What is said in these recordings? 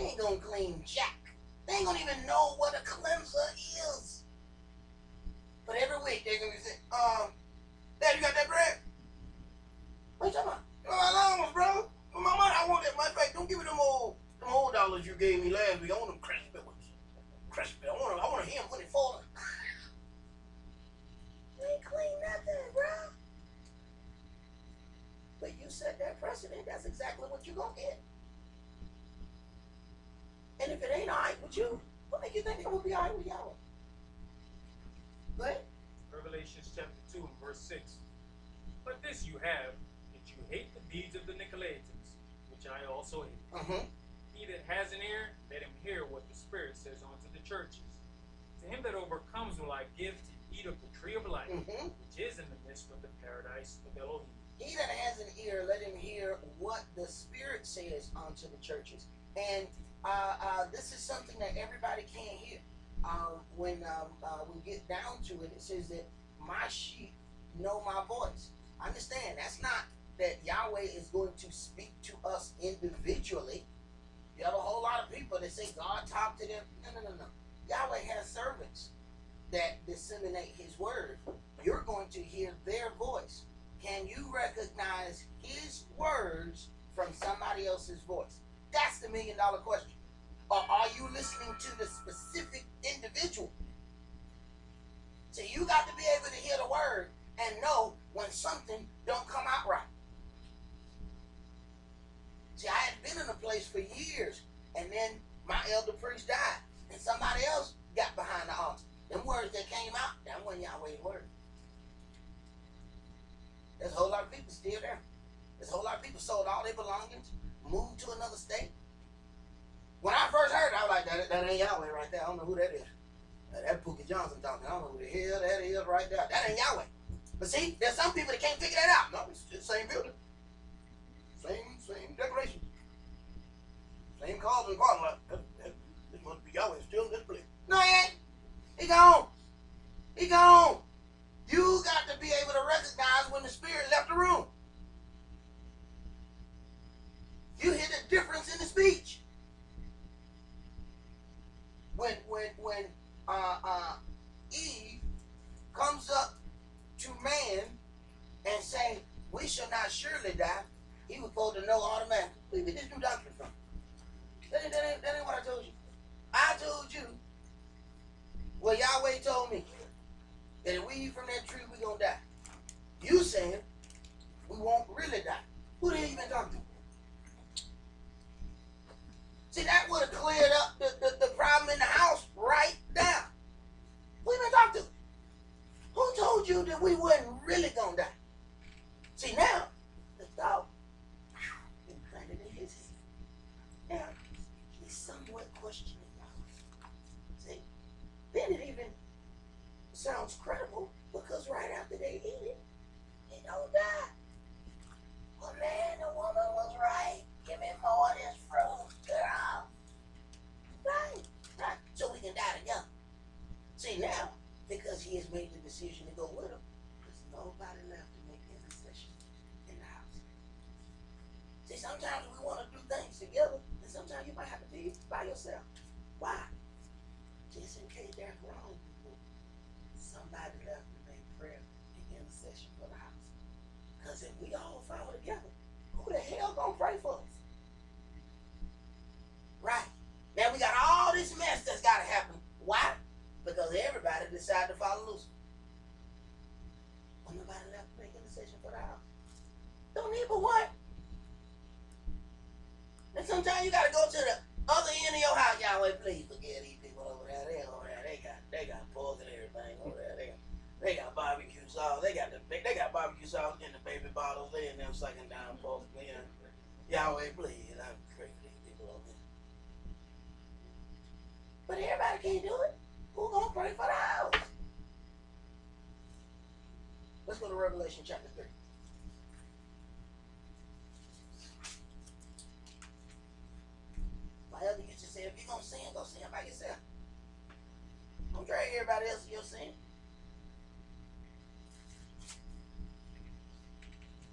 ain't gonna clean jack. They ain't gonna even know what a cleanser is. But every week they're gonna be saying, Dad, you got that bread? What you talking about? Allowance, bro. For my money, I want that. Matter of fact, don't give me them old dollars you gave me last week. I want them crispy ones. Crispy. I want to hear them when it falling. You ain't clean nothing, bro. But you set that precedent. That's exactly what you're gonna get. And if it ain't all right with you, what make you think it will be all right with y'all? But Revelation chapter 2 and verse 6. But this you have, that you hate the deeds of the Nicolaitans, which I also hate. He that has an ear, let him hear what the Spirit says unto the churches. To him that overcomes will I give to eat of the tree of life, which is in the midst of the paradise of Elohim. He that has an ear, let him hear what the Spirit says unto the churches. And this is something that everybody can't hear. When we get down to it, it says that my sheep know my voice. Understand, that's not that Yahweh is going to speak to us individually. You have a whole lot of people that say God talked to them. No. Yahweh has servants that disseminate his word. You're going to hear their voice. Can you recognize his words from somebody else's voice? That's the $1 million question. Or are you listening to the specific individual? So you got to be able to hear the word and know when something don't come out right. See, I had been in a place for years, and then my elder priest died, and somebody else got behind the altar. Them words that came out, that wasn't Yahweh's word. There's a whole lot of people still there. There's a whole lot of people sold all their belongings, moved to another state. When I first heard it, I was like, that ain't Yahweh right there. I don't know who that is. That Pookie Johnson talking. I don't know who the hell that is right there. That ain't Yahweh. But see, there's some people that can't figure that out. No, it's the same building. Same decoration. Same cars and parking lot. This must be Yahweh still in this place. No, he ain't. He gone. He gone. You got to be able to recognize when the Spirit left the room. You hear the difference in the speech. When Eve comes up to man and say, we shall not surely die, he was supposed to know automatically. Where did this new doctrine from? That ain't what I told you. I told you, well, Yahweh told me that if we eat from that tree, we're going to die. You saying we won't really die. Who the hell you been talking to? See, that would have cleared up the problem in the house right now. Who you been talking to? Who told you that we wasn't really going to die? See, now, the thought implanted in his head. Now, he's somewhat questioning y'all. See, then it even sounds credible because right after they eat it, they don't die. Well, man, the woman was right. Give me more of this fruit, girl. Right. So we can die together. See, now, because he has made the decision to go with him, there's nobody left to make intercession in the house. See, sometimes we want to do things together, and sometimes you might have to do it by yourself. Why? Just in case there's wrong people. Somebody left to make prayer and intercession for the house. Because if we all follow together, who the hell gonna pray for us? Right. Now we got all this mess that's got to happen. Why? Because everybody decided to follow Lucifer. Well, nobody left to make a decision for the house. Don't need but one. And sometimes you got to go to the other end of your house. Yahweh, please forget these people over there. They got pork and everything over there. They got barbecue sauce. They got barbecue sauce in the baby bottles. They in them sucking down pork. Yahweh, please. I'm praying for these people over there. But everybody can't do it. Who gonna pray for the house? Let's go to Revelation chapter 3. My elder used to say, if you're gonna sin, go sin by yourself. Don't drag everybody else in your sin.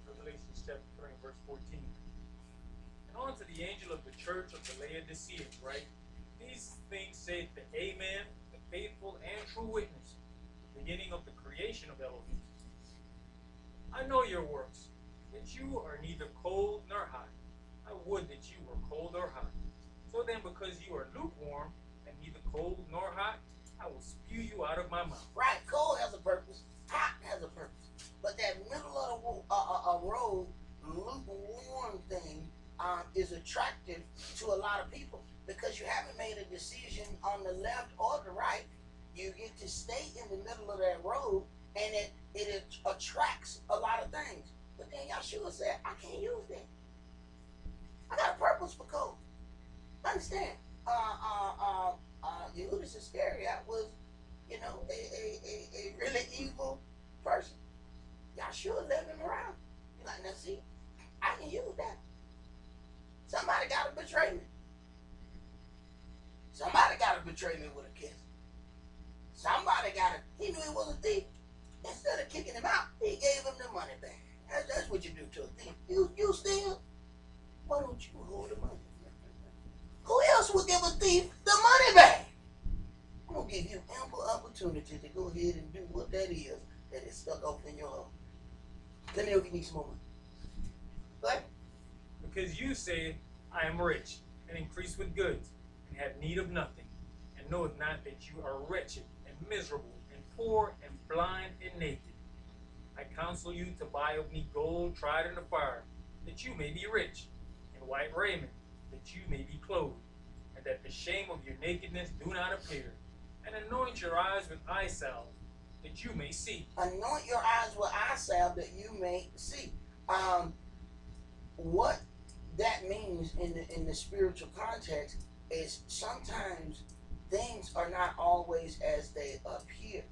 Revelation chapter 3 verse 14. And unto the the angel of the church of the Laodiceans, write, these things saith the Amen, the faithful and true witness, the beginning of the creation of Elohim. I know your works, that you are neither cold nor hot. I would that you were cold or hot. So then, because you are lukewarm and neither cold nor hot, I will spew you out of my mouth. Right, cold has a purpose, hot has a purpose. But that middle of the road, lukewarm thing is attractive to a lot of people because you haven't made a decision on the left or the right. You get to stay in the middle of that road, and it attracts a lot of things. But then Yahshua said, I can't use that. I got a purpose for cold. Understand? Judas Iscariot was, a really evil person. Yahshua led him around. You're like, now see, I can use that. Somebody got to betray me. Somebody got to betray me with a kiss. Somebody got to, he knew he was a thief. Instead of kicking him out, he gave him the money back. That's what you do to a thief. You steal? Why don't you hold the money? Who else would give a thief the money back? I'm going to give you ample opportunity to go ahead and do what that is stuck off in your home. Let me know if you need some more money. Go ahead. Because you say, I am rich, and increase with goods, and have need of nothing, and knoweth not that you are wretched, and miserable, and poor, and blind, and naked. I counsel you to buy of me gold tried in the fire, that you may be rich, and white raiment, that you may be clothed, and that the shame of your nakedness do not appear. And anoint your eyes with eye salve, that you may see. Anoint your eyes with eye salve that you may see. What that means in the spiritual context is sometimes things are not always as they appear.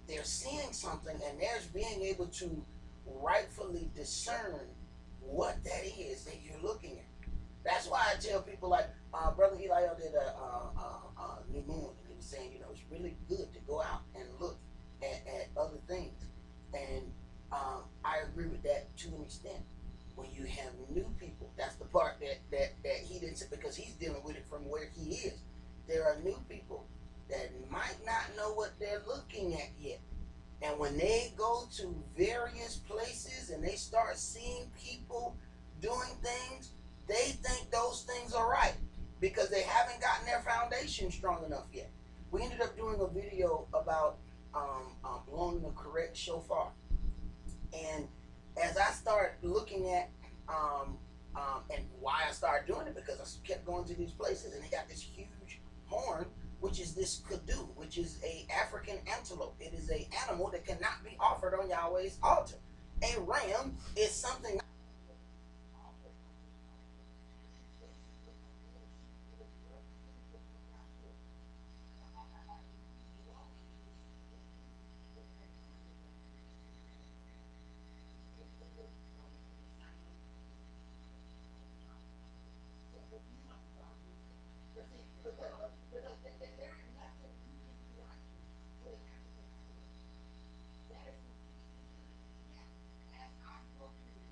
They're seeing something, and there's being able to rightfully discern what that is that you're looking at. That's why I tell people like Brother Eli did a new moon, and he was saying, it's really good to go out and look at other things. And I agree with that to an extent. When you have new people, that's the part that he didn't say, because he's dealing with it from where he is. There are new people that might not know what they're looking at yet. And when they go to various places and they start seeing people doing things, they think those things are right because they haven't gotten their foundation strong enough yet. We ended up doing a video about blowing the correct shofar. And as I started looking at and why I started doing it, because I kept going to these places and they got this huge horn, which is this kudu, which is a African antelope. It is an animal that cannot be offered on Yahweh's altar. A ram is something.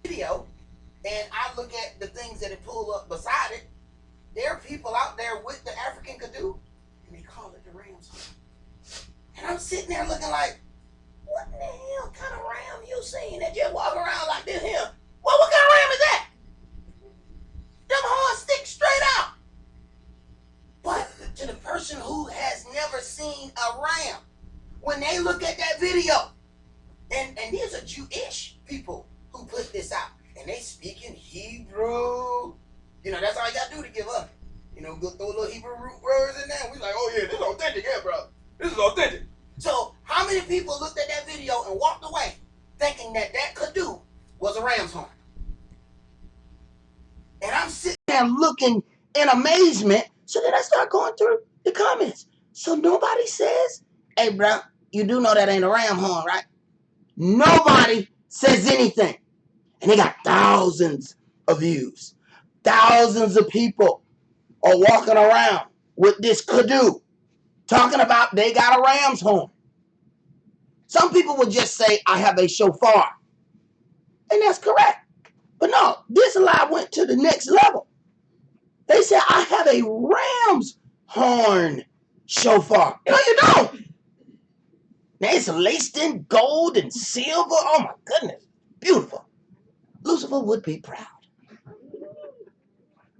Video, and I look at the things that it pulled up beside it. There are people out there with the African kudu, and they call it the ram's horn. And I'm sitting there looking like, what the hell kind of ram you seen that just walk around like this here? Well, what kind of ram is that? Them horns stick straight out. But to the person who has never seen a ram, when they look at that video, and these are Jewish people who put this out, and they speak in Hebrew. That's all you got to do to give up. Go throw a little Hebrew root words in there, and we like, oh yeah, this is authentic, yeah, bro. This is authentic. So how many people looked at that video and walked away thinking that kudu was a ram's horn? And I'm sitting there looking in amazement. So then I start going through the comments. So nobody says, hey, bro, you do know that ain't a ram horn, right? Nobody says anything. And they got thousands of views. Thousands of people are walking around with this kudu, talking about they got a ram's horn. Some people would just say, I have a shofar. And that's correct. But no, this lie went to the next level. They said, I have a ram's horn shofar. No, you don't. Now it's laced in gold and silver. Oh my goodness. Beautiful. Lucifer would be proud.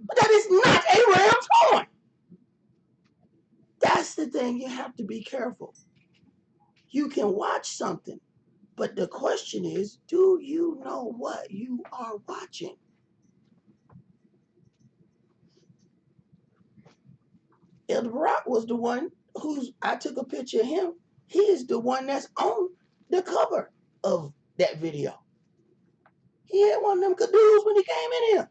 But that is not a ram's horn. That's the thing. You have to be careful. You can watch something, but the question is, do you know what you are watching? El Barack was the one I took a picture of him. He is the one that's on the cover of that video. He had one of them cadoos when he came in here.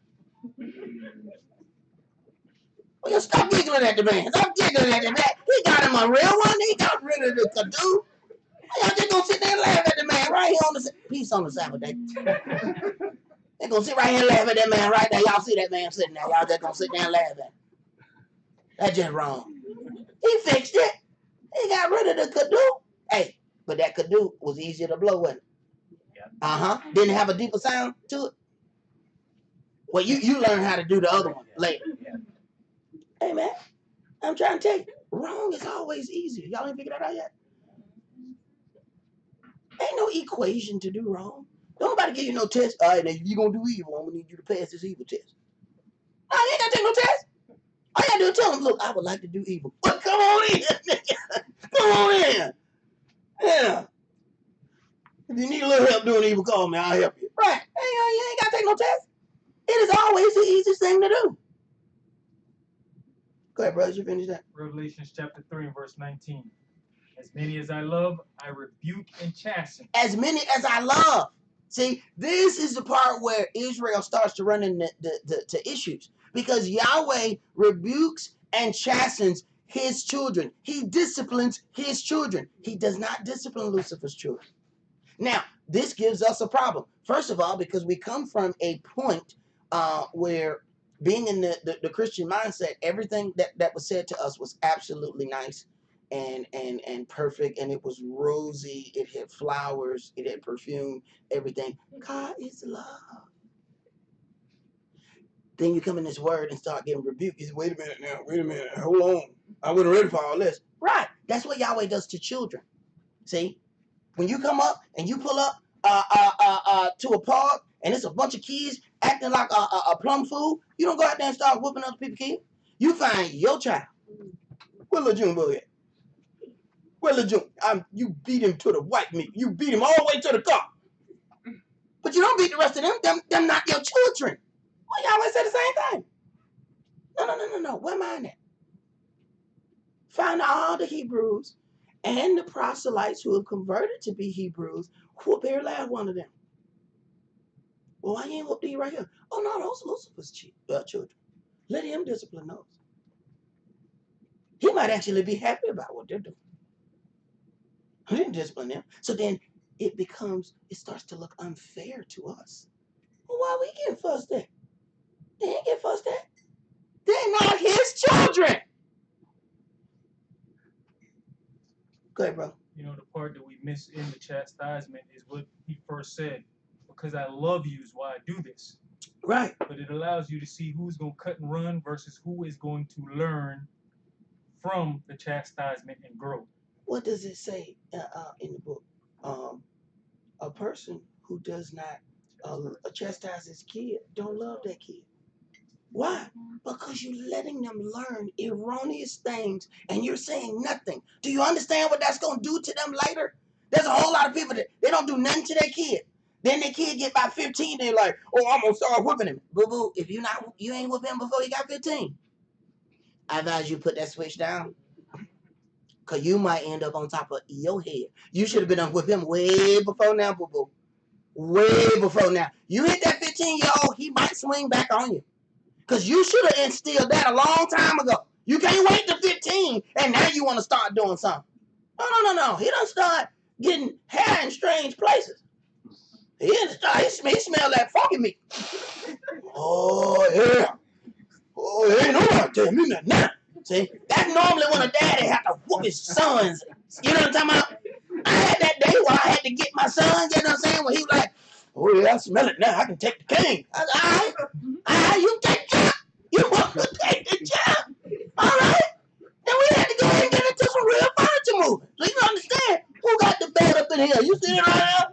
Well, you stop giggling at the man. Stop giggling at the man. He got him a real one. He got rid of the cadoo. Y'all just gonna sit there and laugh at the man right here on the peace on the Sabbath day. They gonna sit right here and laugh at that man right there. Y'all see that man sitting there. Y'all just gonna sit there and laugh at him. That's just wrong. He fixed it. He got rid of the cadoo. Hey, but that cadoo was easier to blow with. Didn't have a deeper sound to it. Well, you learn how to do the other one later. Hey man, I'm trying to tell you, wrong is always easier. Y'all ain't figured that out yet? Ain't no equation to do wrong. Don't nobody give you no test. All right, now if you gonna do evil, I'm gonna need you to pass this evil test. No, you ain't gotta take no test. All you gotta do is tell them, look, I would like to do evil. But come on in. Come on in. Yeah. If you need a little help doing evil, call me. I'll help you. Right. Hey, you ain't gotta take no test. It is always the easiest thing to do. Go ahead, brothers. You finish that. Revelation chapter 3 and verse 19. As many as I love, I rebuke and chasten. As many as I love. See, this is the part where Israel starts to run into the issues. Because Yahweh rebukes and chastens his children. He disciplines his children. He does not discipline Lucifer's children. Now, this gives us a problem. First of all, because we come from a point where being in the Christian mindset, everything that was said to us was absolutely nice and perfect, and it was rosy, it had flowers, it had perfume, everything. God is love. Then you come in this word and start getting rebuked. You say, wait a minute, hold on. I wasn't ready for all this. Right. That's what Yahweh does to children. See? When you come up and you pull up to a park and it's a bunch of kids acting like a plum fool, you don't go out there and start whooping other people's kids. You find your child. Where little June boy at? Where little June? You beat him to the white meat. You beat him all the way to the car. But you don't beat the rest of them. Them not your children. Well, Yahweh said the same thing. No. Where mine at? Find all the Hebrews and the proselytes who have converted to be Hebrews, whoop every last one of them. Well, why you ain't whoop these right here? Oh, no, those Lucifer's children. Let him discipline those. He might actually be happy about what they're doing. He didn't discipline them. So then it starts to look unfair to us. Well, why we getting fussed at? They ain't get fussed at. They're not his children. Go ahead, bro. You know, the part that we miss in the chastisement is what he first said. Because I love you is why I do this. Right. But it allows you to see who's going to cut and run versus who is going to learn from the chastisement and grow. What does it say in the book? A person who does not chastise his kid don't love that kid. Why? Because you're letting them learn erroneous things and you're saying nothing. Do you understand what that's going to do to them later? There's a whole lot of people that they don't do nothing to their kid. Then their kid get by 15, they're like, oh, I'm going to start whipping him. Boo-boo, if you ain't whipping him before you got 15, I advise you put that switch down. Because you might end up on top of your head. You should have been on with him way before now, boo-boo. Way before now. You hit that 15-year-old, he might swing back on you. Because you should have instilled that a long time ago. You can't wait to 15 and now you want to start doing something. No. He done start getting hair in strange places. He smell that funky meat. Oh, yeah. Oh, ain't nobody tell me nothing now. See, that's normally when a daddy have to whoop his sons. You know what I'm talking about? I had that day where I had to get my son, you know what I'm saying? When he was like, Oh yeah, I smell it now. I can take the cane. I said, all right, you take the job. You want to take the job. All right. Then we had to go ahead and get into some real furniture moving. So you understand who got the bed up in here? You see it right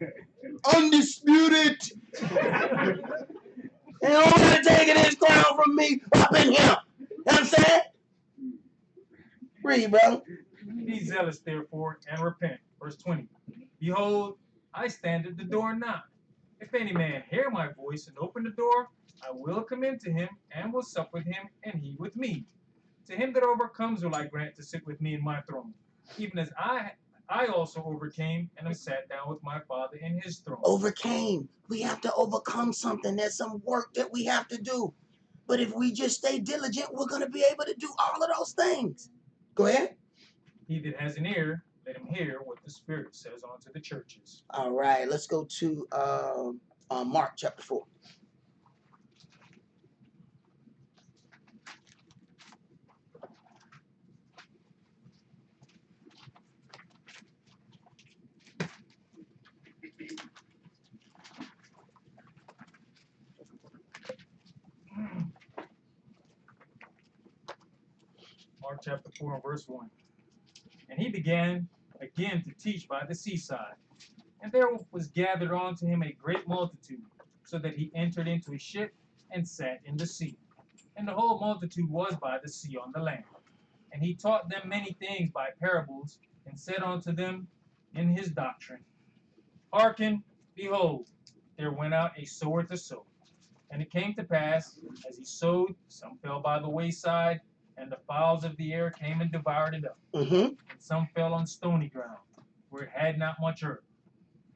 now? Undisputed. Ain't nobody taking this crown from me up in here. You know what I'm saying? Read, brother. Be zealous, therefore, and repent. Verse 20. Behold, I stand at the door and knock. If any man hear my voice and open the door, I will come into him and will sup with him, and he with me. To him that overcomes will I grant to sit with me in my throne, even as I also overcame and am sat down with my Father in his throne. Overcame. We have to overcome something. There's some work that we have to do. But if we just stay diligent, we're going to be able to do all of those things. Go ahead. He that has an ear, let him hear what the Spirit says unto the churches. All right, let's go to Mark chapter 4. Mark chapter 4 and verse 1. And he began again to teach by the seaside. And there was gathered unto him a great multitude, so that he entered into a ship and sat in the sea. And the whole multitude was by the sea on the land. And he taught them many things by parables, and said unto them in his doctrine, Hearken, behold, there went out a sower to sow. And it came to pass, as he sowed, some fell by the wayside, and the fowls of the air came and devoured it up. And some fell on stony ground, where it had not much earth.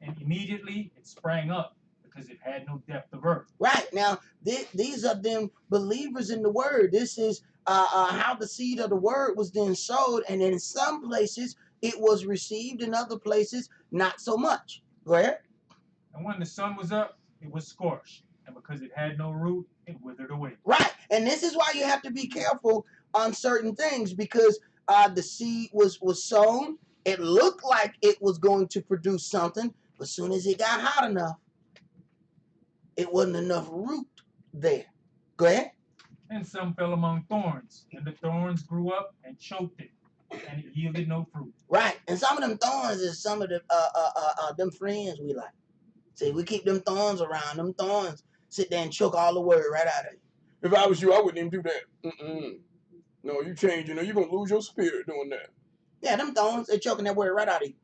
And immediately it sprang up, because it had no depth of earth. Right. Now, these are them believers in the word. This is how the seed of the word was then sowed. And in some places, it was received. In other places, not so much. Go ahead. And when the sun was up, it was scorched. And because it had no root, it withered away. Right. And this is why you have to be careful on certain things, because the seed was sown. It looked like it was going to produce something. But as soon as it got hot enough, it wasn't enough root there. Go ahead. And some fell among thorns, and the thorns grew up and choked it, and it yielded no fruit. Right. And some of them thorns is some of the them friends we like. See, we keep them thorns around. Them thorns sit there and choke all the word right out of you. If I was you, I wouldn't even do that. No, you change. You know, you're gonna lose your spirit doing that. Yeah, them thorns, they're choking that word right out of you.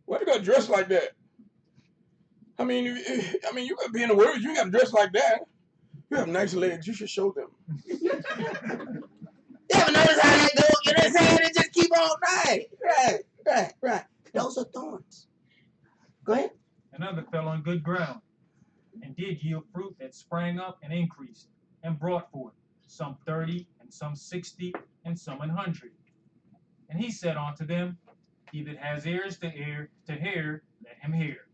Why you gotta dress like that? I mean, you gotta be in the word. You gotta dress like that. You have nice legs. You should show them. You ever notice how they go? You know what I'm saying? They just keep on right. Those are thorns. Go ahead. Another fell on good ground, and did yield fruit that sprang up and increased, and brought forth some 30, and some 60, and some 100. And he said unto them, He that has ears to hear, let him hear.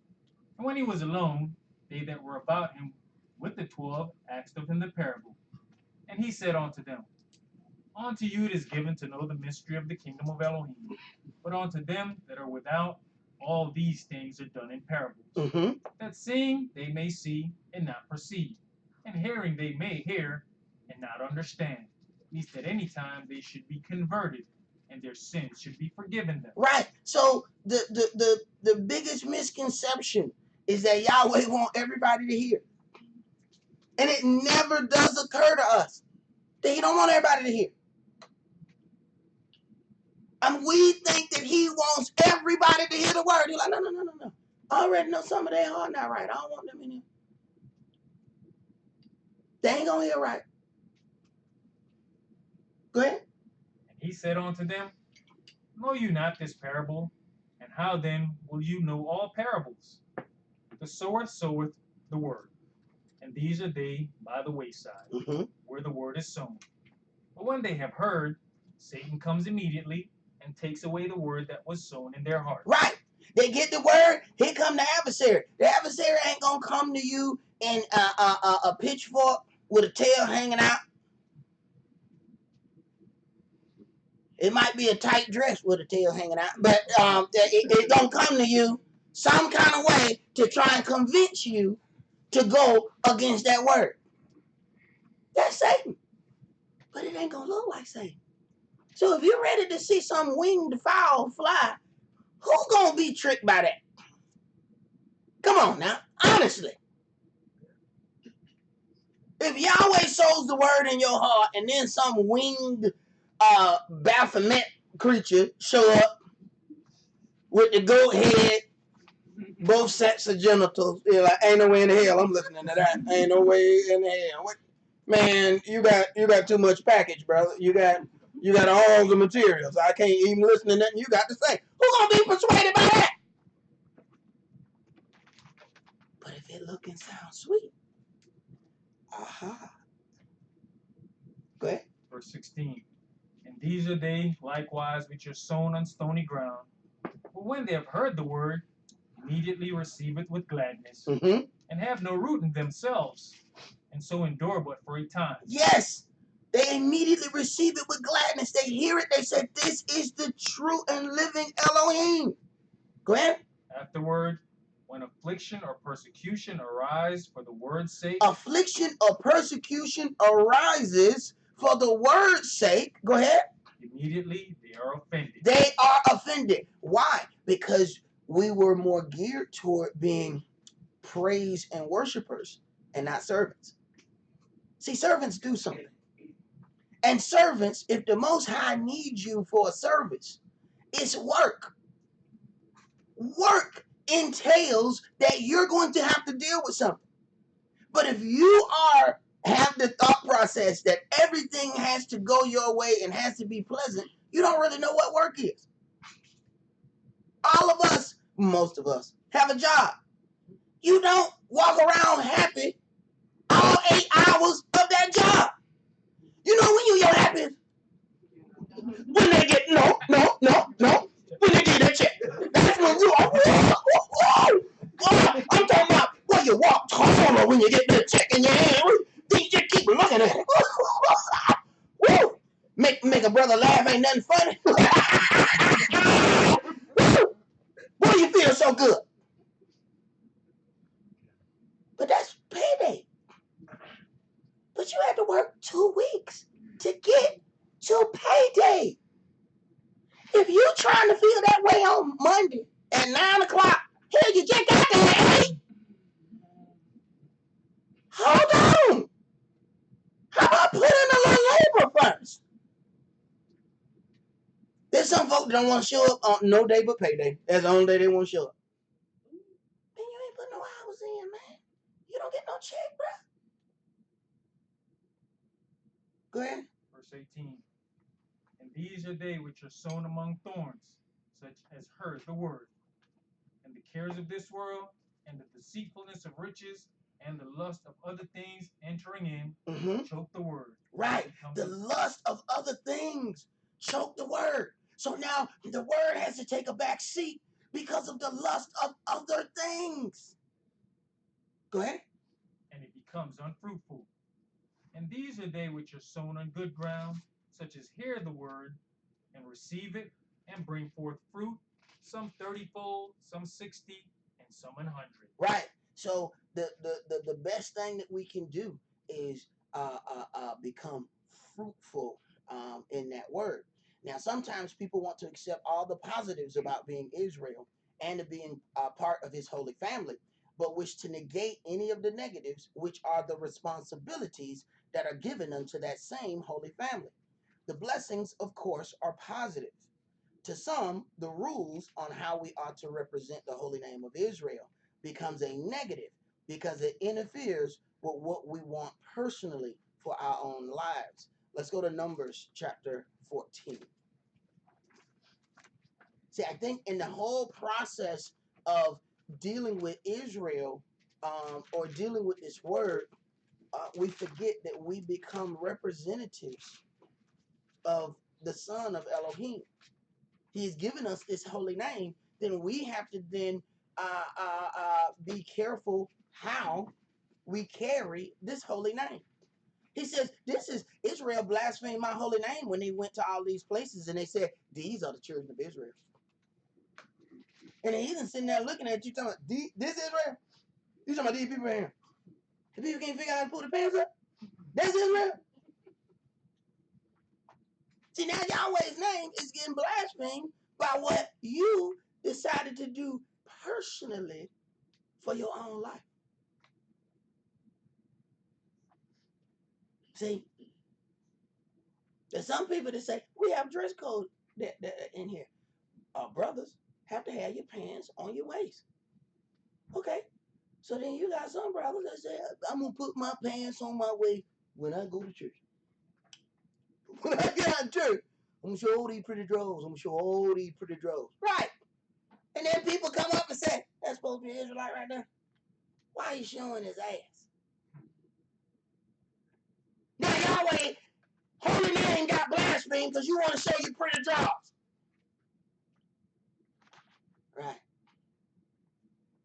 And when he was alone, they that were about him with the 12 asked of him the parable. And he said unto them, Unto you it is given to know the mystery of the kingdom of Elohim, but unto them that are without, all these things are done in parables, that seeing they may see and not perceive, and hearing they may hear and not understand, lest at any time they should be converted, and their sins should be forgiven them. Right. So the biggest misconception is that Yahweh wants everybody to hear. And it never does occur to us that he don't want everybody to hear. And we think that he wants everybody to hear the word. He's like, no. I already know some of their heart not right. I don't want them in here. They ain't gonna hear right. Go ahead. And he said unto them, Know you not this parable? And how then will you know all parables? The sower soweth the word, and these are they by the wayside, where the word is sown. But when they have heard, Satan comes immediately and takes away the word that was sown in their heart. Right. They get the word, here come the adversary. The adversary ain't gonna come to you in a pitchfork with a tail hanging out. It might be a tight dress with a tail hanging out, but it don't come to you some kind of way to try and convince you to go against that word. That's Satan. But it ain't going to look like Satan. So if you're ready to see some winged fowl fly, who's going to be tricked by that? Come on now, honestly. If Yahweh sows the word in your heart and then some winged Baphomet creature show up with the goat head, both sets of genitals, you're like, ain't no way in hell I'm listening to that. Ain't no way in hell. What? Man, you got too much package, brother. You got all the materials. I can't even listen to nothing you got to say. Who's gonna be persuaded by that? But if it look and sound sweet, aha. Go ahead. Verse 16. And these are they likewise which are sown on stony ground. But when they have heard the word, immediately receive it with gladness, Mm-hmm. and have no root in themselves, and so endure but for a time. Yes. They immediately receive it with gladness. They hear it. They say, this is the true and living Elohim. Go ahead. Afterward, when affliction or persecution arise for the word's sake, Affliction or persecution arises for the word's sake. Go ahead. immediately they are offended. They are offended. Why? Because we were more geared toward being praise and worshipers and not servants. See, servants do something. And servants, if the Most High needs you for a service, it's work. Work entails that you're going to have to deal with something. But if you have the thought process that everything has to go your way and has to be pleasant, you don't really know what work is. All of us, most of us, have a job. You don't walk around happy all 8 hours of that job. You know when you're happy? When they get, no. When they get that check. That's when you are, I'm talking about when you walk taller when you get that check in your hand. Then you just keep looking at it. Woo! Make a brother laugh, ain't nothing funny. Boy, you feel so good. But that's payday. But you had to work 2 weeks to get to payday. If you trying to feel that way on Monday at 9 o'clock, hell, you just got there at 8. Hold on. How about put in a little labor first? There's some folks that don't want to show up on no day but payday. That's the only day they want to show up. Man, you ain't put no hours in, man. You don't get no check, bro. Go ahead. Verse 18. And these are they which are sown among thorns, such as heard the word. And the cares of this world, and the deceitfulness of riches, and the lust of other things entering in, choke the word. Right. The lust of other things choke the word. So now the word has to take a back seat because of the lust of other things. Go ahead. And it becomes unfruitful. And these are they which are sown on good ground, such as hear the word, and receive it, and bring forth fruit, some 30-fold, some 60, and some 100. Right. So the best thing that we can do is become fruitful in that word. Now, sometimes people want to accept all the positives about being Israel and to being part of his holy family, but wish to negate any of the negatives, which are the responsibilities that are given unto that same holy family. The blessings, of course, are positive. To some, the rules on how we ought to represent the holy name of Israel becomes a negative because it interferes with what we want personally for our own lives. Let's go to Numbers chapter 14. See, I think in the whole process of dealing with Israel or dealing with this word, we forget that we become representatives of the Son of Elohim. He's given us this holy name. Then we have to then be careful how we carry this holy name. He says, this is Israel blasphemed my holy name when they went to all these places and they said, these are the children of Israel. And the heathen sitting there looking at you, talking about, this Israel? You talking about these people here? The people can't figure out how to pull the pants up? That's Israel? See, now Yahweh's name is getting blasphemed by what you decided to do personally for your own life. See, there's some people that say, we have dress code that in here. Brothers have to have your pants on your waist. Okay. So then you got some brothers that say, I'm going to put my pants on my waist when I go to church. When I get out of church, I'm going to show all these pretty drawers. I'm going to show all these pretty drawers. Right. And then people come up and say, that's supposed to be an Israelite right there. Why are you showing his ass? Now Yahweh, holy name got blasphemed because you want to show your pretty drawers. Right.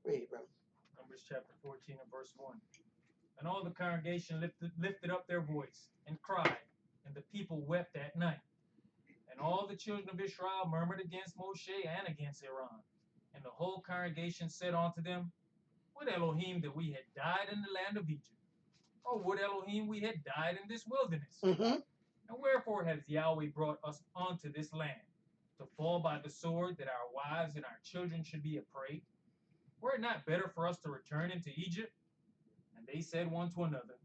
Read it, bro. Numbers chapter 14 and verse 1. And all the congregation lifted up their voice and cried, and the people wept that night. And all the children of Israel murmured against Moshe and against Aaron. And the whole congregation said unto them, would Elohim that we had died in the land of Egypt, or would Elohim we had died in this wilderness? Mm-hmm. And wherefore has Yahweh brought us unto this land, to fall by the sword, that our wives and our children should be a prey? Were it not better for us to return into Egypt? And they said one to another,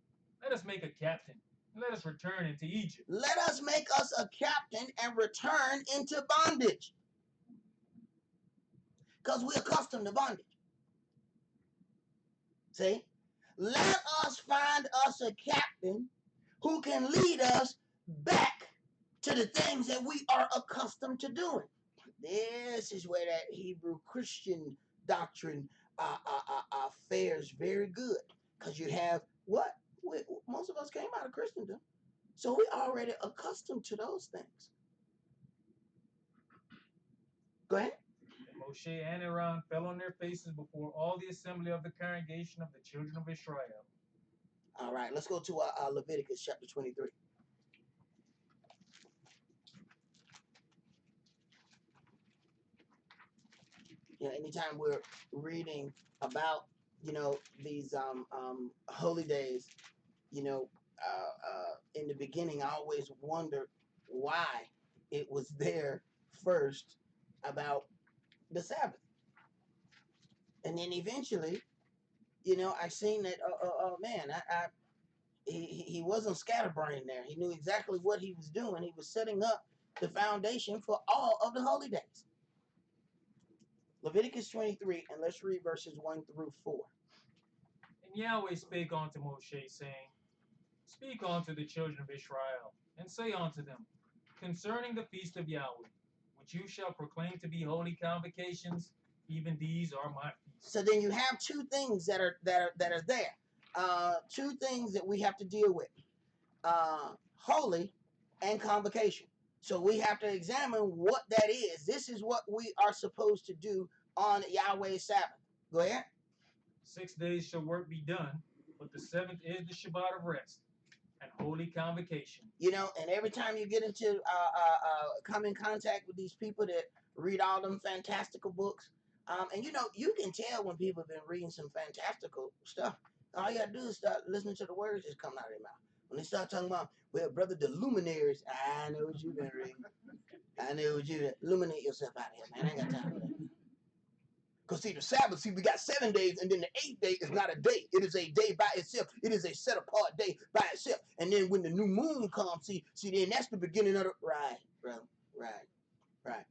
let us make a captain, and let us return into Egypt. Let us make us a captain and return into bondage. Because we're accustomed to bondage. See? Let us find us a captain who can lead us back to the things that we are accustomed to doing. This is where that Hebrew Christian doctrine fares very good. Because you have what? Most of us came out of Christendom. So we're already accustomed to those things. Go ahead. And Moshe and Aaron fell on their faces before all the assembly of the congregation of the children of Israel. All right, let's go to Leviticus chapter 23. Anytime we're reading about, these holy days, in the beginning, I always wondered why it was there first about the Sabbath. And then eventually, I seen that, man, he wasn't scatterbrained there. He knew exactly what he was doing. He was setting up the foundation for all of the holy days. Leviticus 23, and let's read verses 1 through 4. And Yahweh spake unto Moshe, saying, speak unto the children of Israel, and say unto them, concerning the feast of Yahweh, which you shall proclaim to be holy convocations, even these are my feasts. So then you have two things that are there. Two things that we have to deal with. Holy and convocation. So we have to examine what that is. This is what we are supposed to do on Yahweh's Sabbath. Go ahead. 6 days shall work be done, but the seventh is the Shabbat of rest and holy convocation. And every time you get into come in contact with these people that read all them fantastical books, and you can tell when people have been reading some fantastical stuff. All you gotta do is start listening to the words just coming out of their mouth. When they start talking about, well, brother, the luminaries, I know what you've been reading. I know what you illuminate yourself out of here, man. I ain't got time for that. Because the Sabbath, we got 7 days, and then the 8th day is not a day. It is a day by itself. It is a set apart day by itself. And then when the new moon comes, then that's the beginning of the... Right, bro. Right.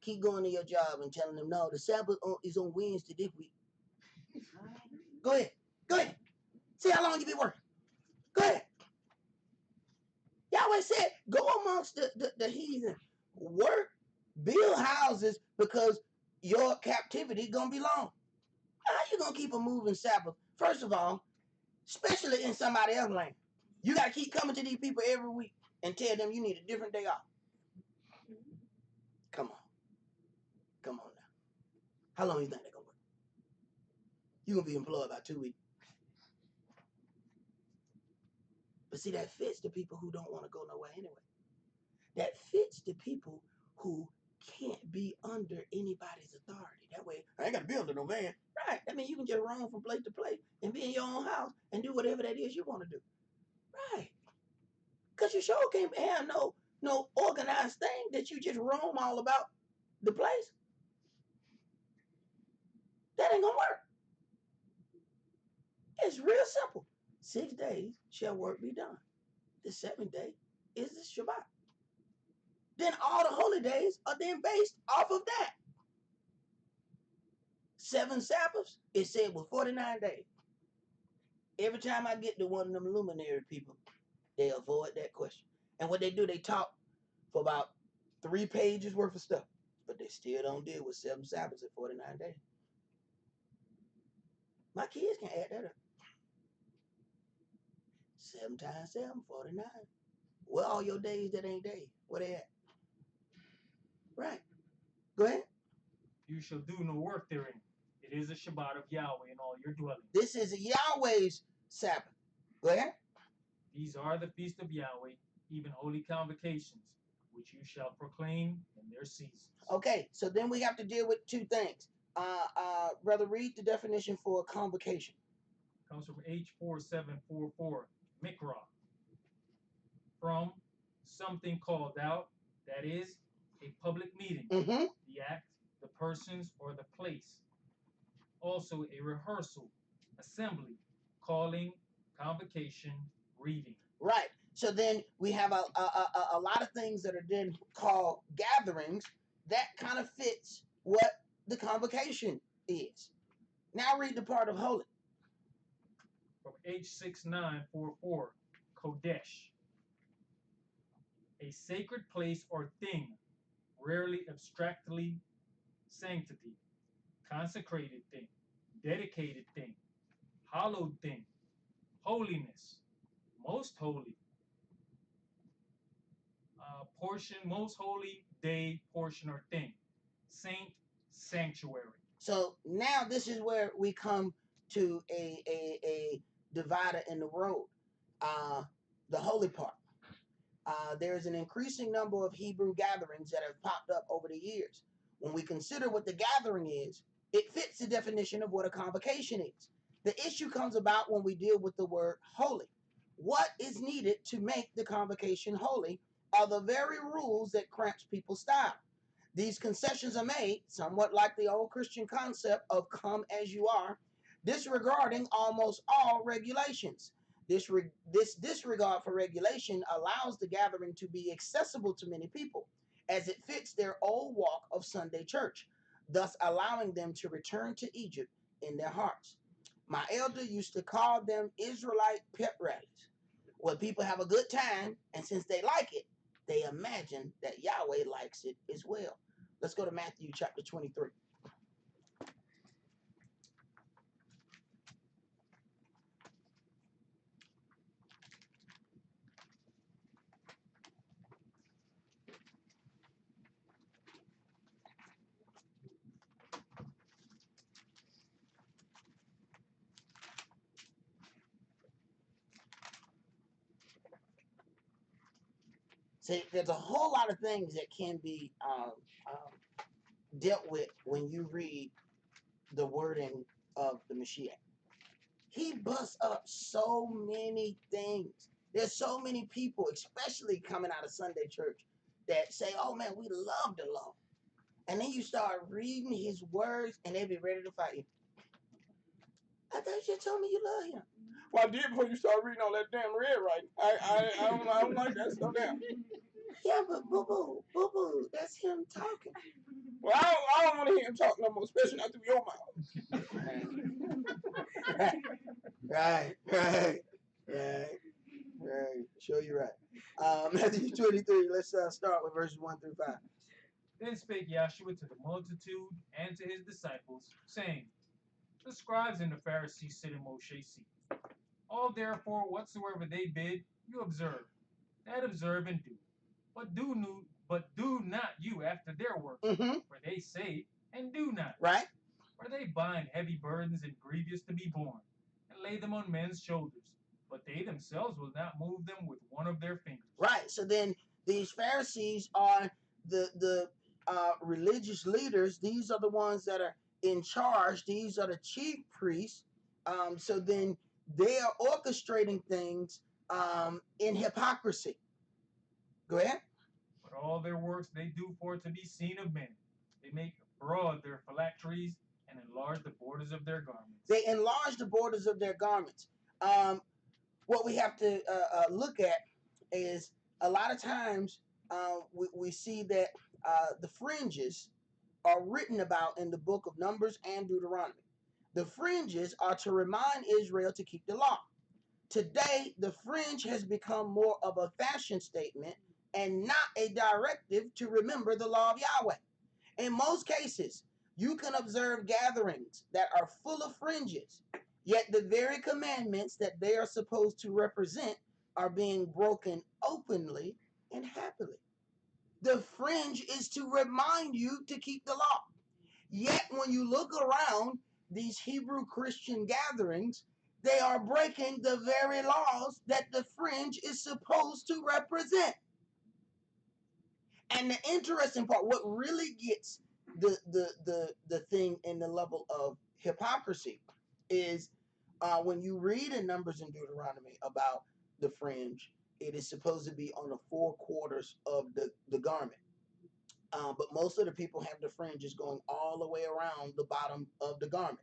Keep going to your job and telling them, no, the Sabbath is on Wednesday this week. Go ahead. See how long you been working. Go ahead. Yahweh said, go amongst the heathen. Work, build houses, because your captivity gonna be long. How you gonna keep a moving Sabbath? First of all, especially in somebody else's land, you gotta keep coming to these people every week and tell them you need a different day off. Come on now. How long you think they're gonna work? You gonna be employed about 2 weeks. But see, that fits the people who don't want to go nowhere anyway. That fits the people who can't be under anybody's authority. That way, I ain't got to be under no man. Right. That means you can just roam from place to place and be in your own house and do whatever that is you want to do. Right. Because you sure can't have no organized thing that you just roam all about the place. That ain't going to work. It's real simple. 6 days shall work be done. The 7th day is the Shabbat. Then all the holy days are then based off of that. 7 Sabbaths, it said was 49 days. Every time I get to one of them luminary people, they avoid that question. And what they do, they talk for about 3 pages worth of stuff, but they still don't deal with 7 Sabbaths at 49 days. My kids can add that up. 7 times 7, 49. Where all your days that ain't days? Where they at? Right. Go ahead. You shall do no work therein. It is a Shabbat of Yahweh in all your dwellings. This is Yahweh's Sabbath. Go ahead. These are the feast of Yahweh, even holy convocations, which you shall proclaim in their seasons. Okay, so then we have to deal with 2 things. Brother, read the definition for a convocation. Comes from H4744, Mikra. From something called out, that is, a public meeting, the act, the persons, or the place. Also a rehearsal, assembly, calling, convocation, reading. Right. So then we have a lot of things that are then called gatherings that kind of fits what the convocation is. Now read the part of holy. From H6944, Kodesh. A sacred place or thing, rarely abstractly sanctity, consecrated thing, dedicated thing, hallowed thing, holiness, most holy, portion, most holy day, portion, or thing, saint, sanctuary. So now this is where we come to a divider in the road, the holy part. There's an increasing number of Hebrew gatherings that have popped up over the years. When we consider what the gathering is, it fits the definition of what a convocation is. The issue comes about when we deal with the word holy. What is needed to make the convocation holy are the very rules that cramps people's style. These concessions are made, somewhat like the old Christian concept of come as you are, disregarding almost all regulations. This disregard for regulation allows the gathering to be accessible to many people, as it fits their old walk of Sunday church, thus allowing them to return to Egypt in their hearts. My elder used to call them Israelite pep rallies, where people have a good time, and since they like it, they imagine that Yahweh likes it as well. Let's go to Matthew chapter 23. See, there's a whole lot of things that can be dealt with when you read the wording of the Mashiach. He busts up so many things. There's so many people, especially coming out of Sunday church, that say, oh man, we love the law. And then you start reading his words and they be ready to fight you. I thought you told me you love him. Well, I did before you started reading all that damn red writing. I don't like that stuff down. Yeah, but boo-boo, that's him talking. Well, I don't want to hear him talk no more, especially not through your mouth. Right. Sure, you're right. Matthew 23, let's start with verses 1 through 5. Then spake Yahshua to the multitude and to his disciples, saying, the scribes and the Pharisees sit in Moshe's seat. All therefore whatsoever they bid, you observe, that observe and do. But do not you after their works, for they say and do not. Right. For they bind heavy burdens and grievous to be borne, and lay them on men's shoulders, but they themselves will not move them with one of their fingers. Right. So then these Pharisees are the religious leaders, these are the ones that are in charge. These are the chief priests. So then they are orchestrating things in hypocrisy. Go ahead. But all their works they do for it to be seen of men. They make broad their phylacteries and enlarge the borders of their garments. They enlarge the borders of their garments. What we have to look at is a lot of times we see that the fringes are written about in the book of Numbers and Deuteronomy. The fringes are to remind Israel to keep the law. Today, the fringe has become more of a fashion statement and not a directive to remember the law of Yahweh. In most cases, you can observe gatherings that are full of fringes, yet the very commandments that they are supposed to represent are being broken openly and happily. The fringe is to remind you to keep the law. Yet when you look around these Hebrew Christian gatherings, they are breaking the very laws that the fringe is supposed to represent. And the interesting part, what really gets the thing in the level of hypocrisy is when you read in Numbers and Deuteronomy about the fringe, it is supposed to be on the four quarters of the garment. But most of the people have the fringes going all the way around the bottom of the garment.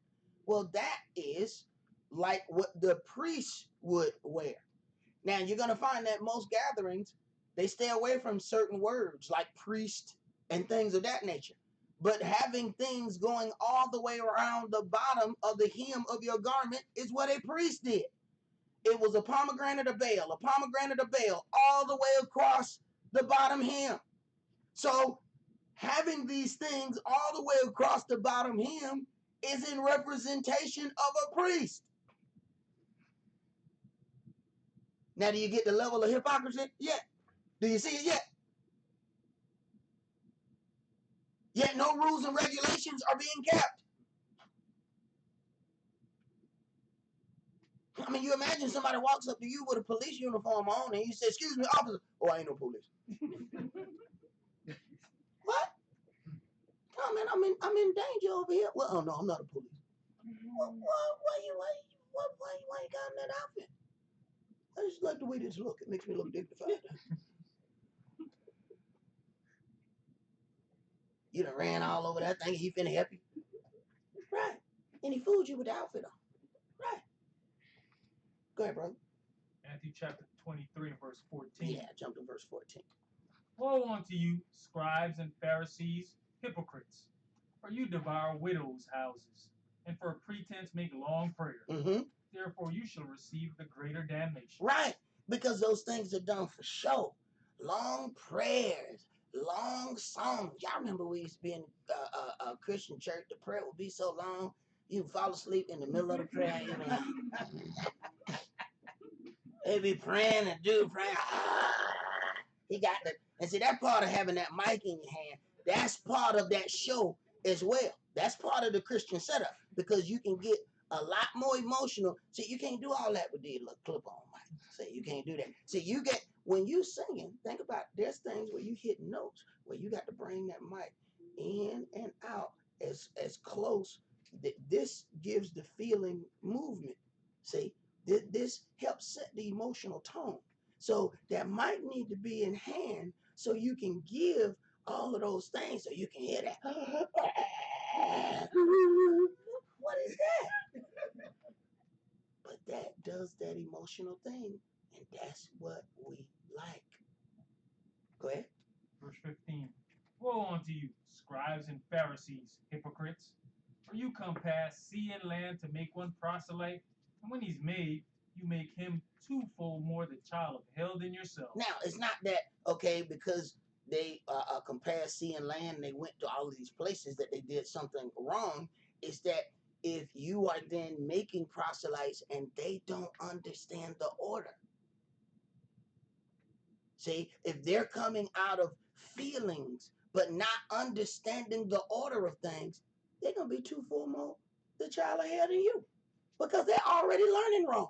Well, that is like what the priests would wear. Now, you're going to find that most gatherings, they stay away from certain words like priest and things of that nature. But having things going all the way around the bottom of the hem of your garment is what a priest did. It was a pomegranate of Baal, all the way across the bottom hem. So having these things all the way across the bottom hem is in representation of a priest. Now, do you get the level of hypocrisy? Yeah. Do you see it yet? Yet no rules and regulations are being kept. I mean, you imagine somebody walks up to you with a police uniform on and you say, "Excuse me, officer." "Oh, I ain't no police." What? "No, man, I'm in danger over here." "Well, oh no, I'm not a police." Why you got in that outfit? I just like the way this look. It makes me look dignified. You done ran all over that thing and he finna help you. Right. And he fooled you with the outfit on. Right. Go ahead, brother. Matthew chapter 23 and verse 14. Yeah, jump to verse 14. Woe unto you, scribes and Pharisees, hypocrites! For you devour widows' houses, and for a pretense make long prayers. Mm-hmm. Therefore you shall receive the greater damnation. Right. Because those things are done for show. Long prayers, long songs. Y'all remember we used to be in a Christian church. The prayer would be so long, you would fall asleep in the middle of the prayer. You know, they be praying and do praying. He got the, and see that part of having that mic in your hand, that's part of that show as well. That's part of the Christian setup because you can get a lot more emotional. See, you can't do all that with the little clip-on mic. See, you can't do that. See, you get, when you singing, think about, there's things where you hit notes where you got to bring that mic in and out as close. This gives the feeling movement. See, this helps set the emotional tone. So that might need to be in hand so you can give all of those things so you can hear that. What is that? But that does that emotional thing, and that's what we like. Go ahead. Verse 15. Woe unto you, scribes and Pharisees, hypocrites! For you come past sea and land to make one proselyte, and when he's made, you make him twofold more the child of hell than yourself. Now, it's not that, okay, because they compare sea and land and they went to all of these places that they did something wrong. It's that if you are then making proselytes and they don't understand the order. See, if they're coming out of feelings but not understanding the order of things, they're going to be twofold more the child of hell than you because they're already learning wrong.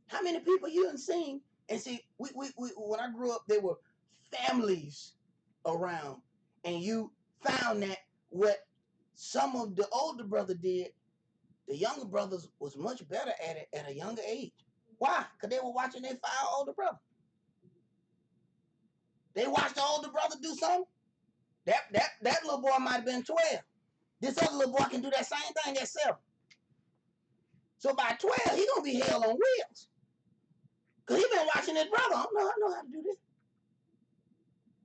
How many people you done seen? And see, we when I grew up, there were families around, and you found that what some of the older brother did, the younger brothers was much better at it at a younger age. Why? Because they were watching their 5 older brother. They watched the older brother do something. That little boy might have been 12. This other little boy can do that same thing at 7. So by 12, he gonna be hell on wheels. Because he been watching his brother. I know how to do this.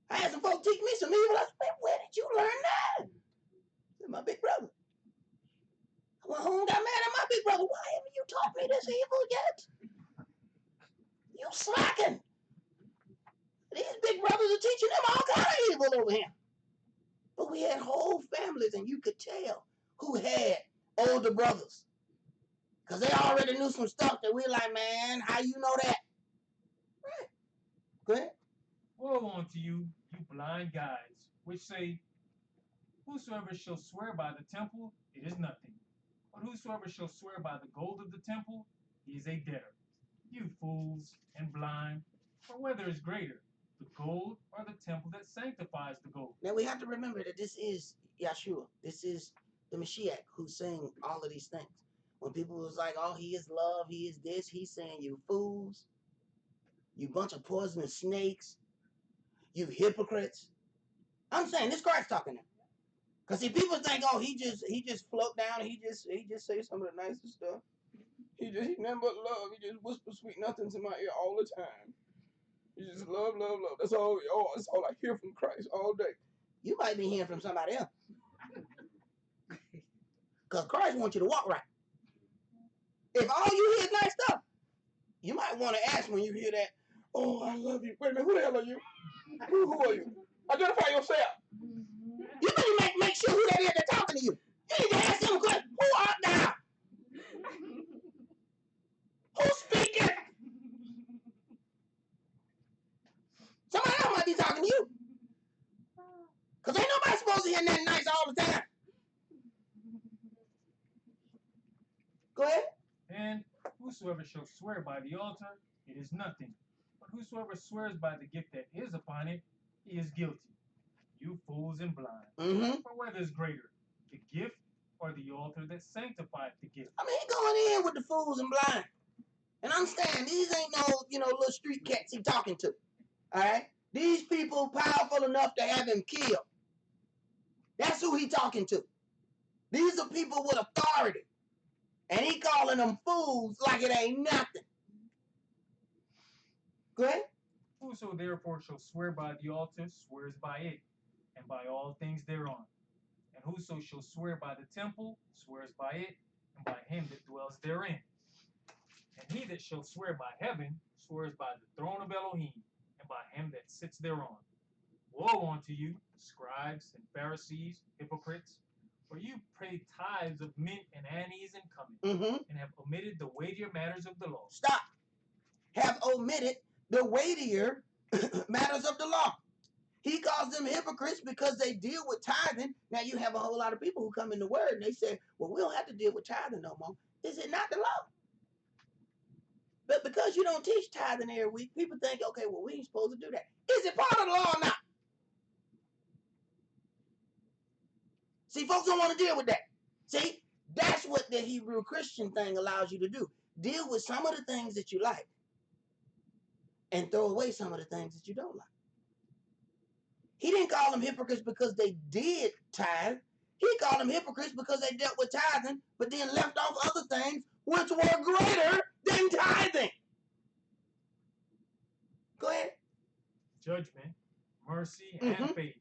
I had some folks teach me some evil. I said, where did you learn that? Said, my big brother. I went home, got mad at my big brother. Why haven't you taught me this evil yet? You slacking. These big brothers are teaching them all kind of evil over here. But we had whole families, and you could tell who had older brothers. Because they already knew some stuff that we're like, man, how you know that? Right. Go ahead. Woe unto you, you blind guides, which say, whosoever shall swear by the temple, it is nothing. But whosoever shall swear by the gold of the temple, he is a debtor. You fools and blind, for whether is greater, the gold or the temple that sanctifies the gold? Now we have to remember that this is Yeshua. This is the Mashiach who's saying all of these things. When people was like, oh, he is love, he is this, he's saying, you fools, you bunch of poisonous snakes, you hypocrites. I'm saying this Christ talking now. Because see, people think, oh, he just float down, he just say some of the nicest stuff. He nothing but love. He just whisper sweet nothings in my ear all the time. He just love. That's all I hear from Christ all day. You might be hearing from somebody else. Because Christ wants you to walk right. If all you hear is nice stuff, you might want to ask when you hear that, oh, I love you. Wait a minute, who the hell are you? Who are you? Identify yourself. You better make sure who that is that's talking to you. You need to ask them a question. Who art thou? Who's speaking? Somebody else might be talking to you. Because ain't nobody supposed to hear nothing nice all the time. Go ahead. And whosoever shall swear by the altar, it is nothing. But whosoever swears by the gift that is upon it, he is guilty. You fools and blind. Mm-hmm. For whether is greater, the gift or the altar that sanctifies the gift? I mean, he going in with the fools and blind. And understand, these ain't no, little street cats he talking to. All right? These people powerful enough to have him killed. That's who he talking to. These are people with authority. And he calling them fools like it ain't nothing. Go ahead. Whoso therefore shall swear by the altar swears by it, and by all things thereon. And whoso shall swear by the temple swears by it, and by him that dwells therein. And he that shall swear by heaven swears by the throne of Elohim, and by him that sits thereon. Woe unto you, scribes and Pharisees, hypocrites, for you pay tithes of mint and anise and cumin, and have omitted the weightier matters of the law. Stop. Have omitted the weightier matters of the law. He calls them hypocrites because they deal with tithing. Now you have a whole lot of people who come in the word and they say, well, we don't have to deal with tithing no more. Is it not the law? But because you don't teach tithing every week, people think, okay, well, we ain't supposed to do that. Is it part of the law or not? See, folks don't want to deal with that. See, that's what the Hebrew Christian thing allows you to do. Deal with some of the things that you like and throw away some of the things that you don't like. He didn't call them hypocrites because they did tithe. He called them hypocrites because they dealt with tithing, but then left off other things which were greater than tithing. Go ahead. Judgment, mercy, and faith.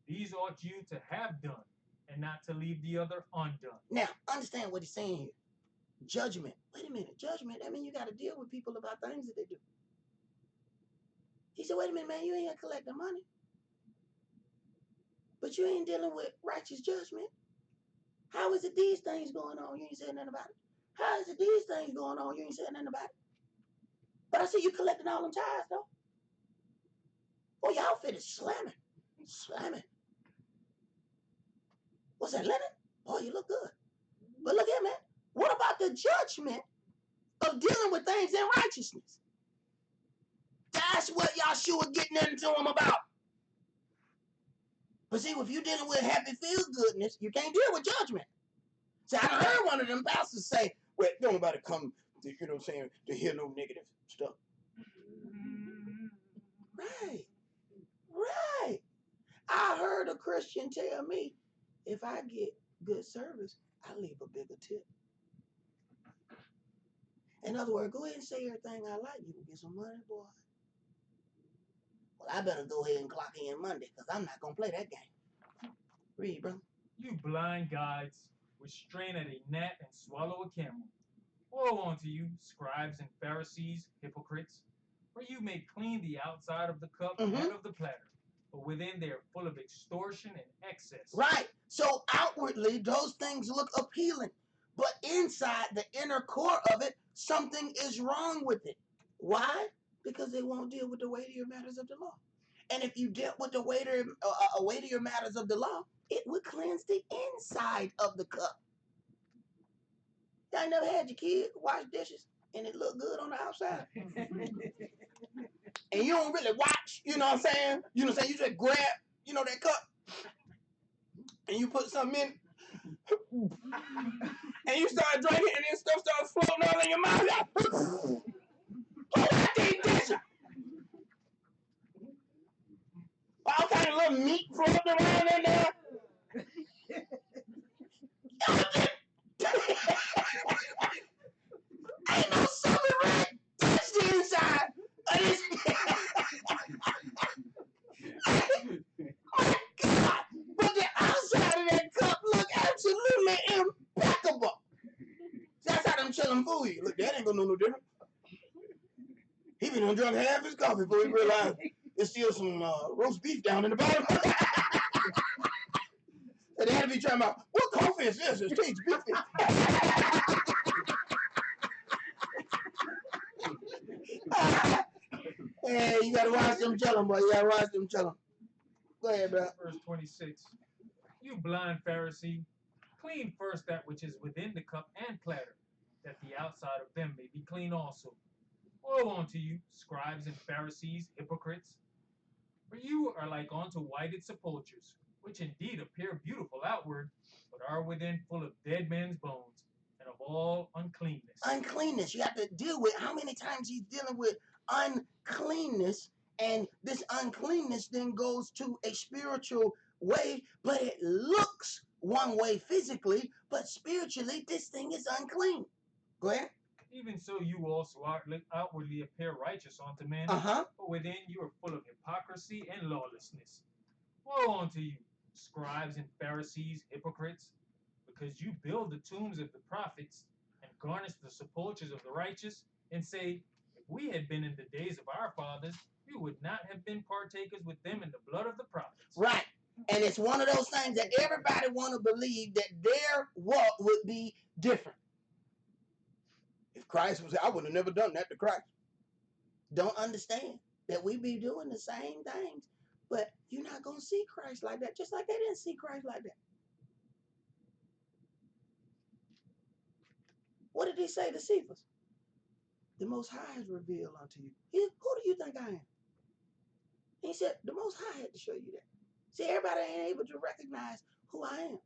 These ought you to have done, and not to leave the other undone. Now, understand what he's saying here. Judgment. Wait a minute. Judgment, I mean, you got to deal with people about things that they do. He said, wait a minute, man, you ain't collecting money. But you ain't dealing with righteous judgment. How is it these things going on? You ain't saying nothing about it. How is it these things going on? You ain't saying nothing about it. But I see you collecting all them tithes, though. Oh, your outfit is slamming. Slamming. What's that, linen? Oh, you look good. But look here, man. What about the judgment of dealing with things in righteousness? That's what Yahshua getting into them about. But see, if you're dealing with happy feel-goodness, you can't deal with judgment. See, I heard one of them pastors say, well, don't nobody come to, you know what I'm saying, to hear no negative stuff. Right. Right. I heard a Christian tell me, if I get good service, I leave a bigger tip. In other words, go ahead and say everything I like. You can get some money, boy. Well, I better go ahead and clock in Monday, because I'm not going to play that game. Read, brother. You blind guides, which strain at a gnat and swallow a camel. Woe unto you, scribes and Pharisees, hypocrites, for you may clean the outside of the cup and of the platter, but within they are full of extortion and excess. Right. So outwardly, those things look appealing, but inside the inner core of it, something is wrong with it. Why? Because they won't deal with the weightier matters of the law. And if you dealt with the weightier matters of the law, it would cleanse the inside of the cup. Y'all never had your kid wash dishes and it look good on the outside? And you don't really watch, you know what I'm saying? You know what I'm saying? You just grab, you know, that cup and you put something in and you start drinking and then stuff starts floating all in your mouth. Oh, I think this. All kind of little meat floating around in there. Ain't no something right. That's the inside of this. My God. But the outside of that cup look absolutely impeccable. That's how them chillin' fool you. Look, that ain't gonna know no different. He been done drunk half his coffee before he realized there's still some roast beef down in the bottom. And they had to be trying about, what coffee is this? It tastes beefy. Hey, you gotta watch them chillin', boy. You gotta watch them chillin'. Go ahead, bro. Verse 26. You blind Pharisee, clean first that which is within the cup and platter, that the outside of them may be clean also. Woe unto you, scribes and Pharisees, hypocrites, for you are like unto whited sepulchres, which indeed appear beautiful outward, but are within full of dead men's bones, and of all uncleanness. Uncleanness. You have to deal with how many times he's dealing with uncleanness, and this uncleanness then goes to a spiritual way, but it looks one way physically, but spiritually this thing is unclean. Go ahead. Even so you also outwardly appear righteous unto men, but within you are full of hypocrisy and lawlessness. Woe unto you, scribes and Pharisees, hypocrites, because you build the tombs of the prophets and garnish the sepulchres of the righteous, and say, if we had been in the days of our fathers, we would not have been partakers with them in the blood of the prophets. Right. And it's one of those things that everybody want to believe that their walk would be different. If Christ was, I would have never done that to Christ. Don't understand that we be doing the same things, but you're not going to see Christ like that, just like they didn't see Christ like that. What did he say to Cephas? The Most High has revealed unto you. Who do you think I am? And he said, the Most High had to show you that. See, everybody ain't able to recognize who I am.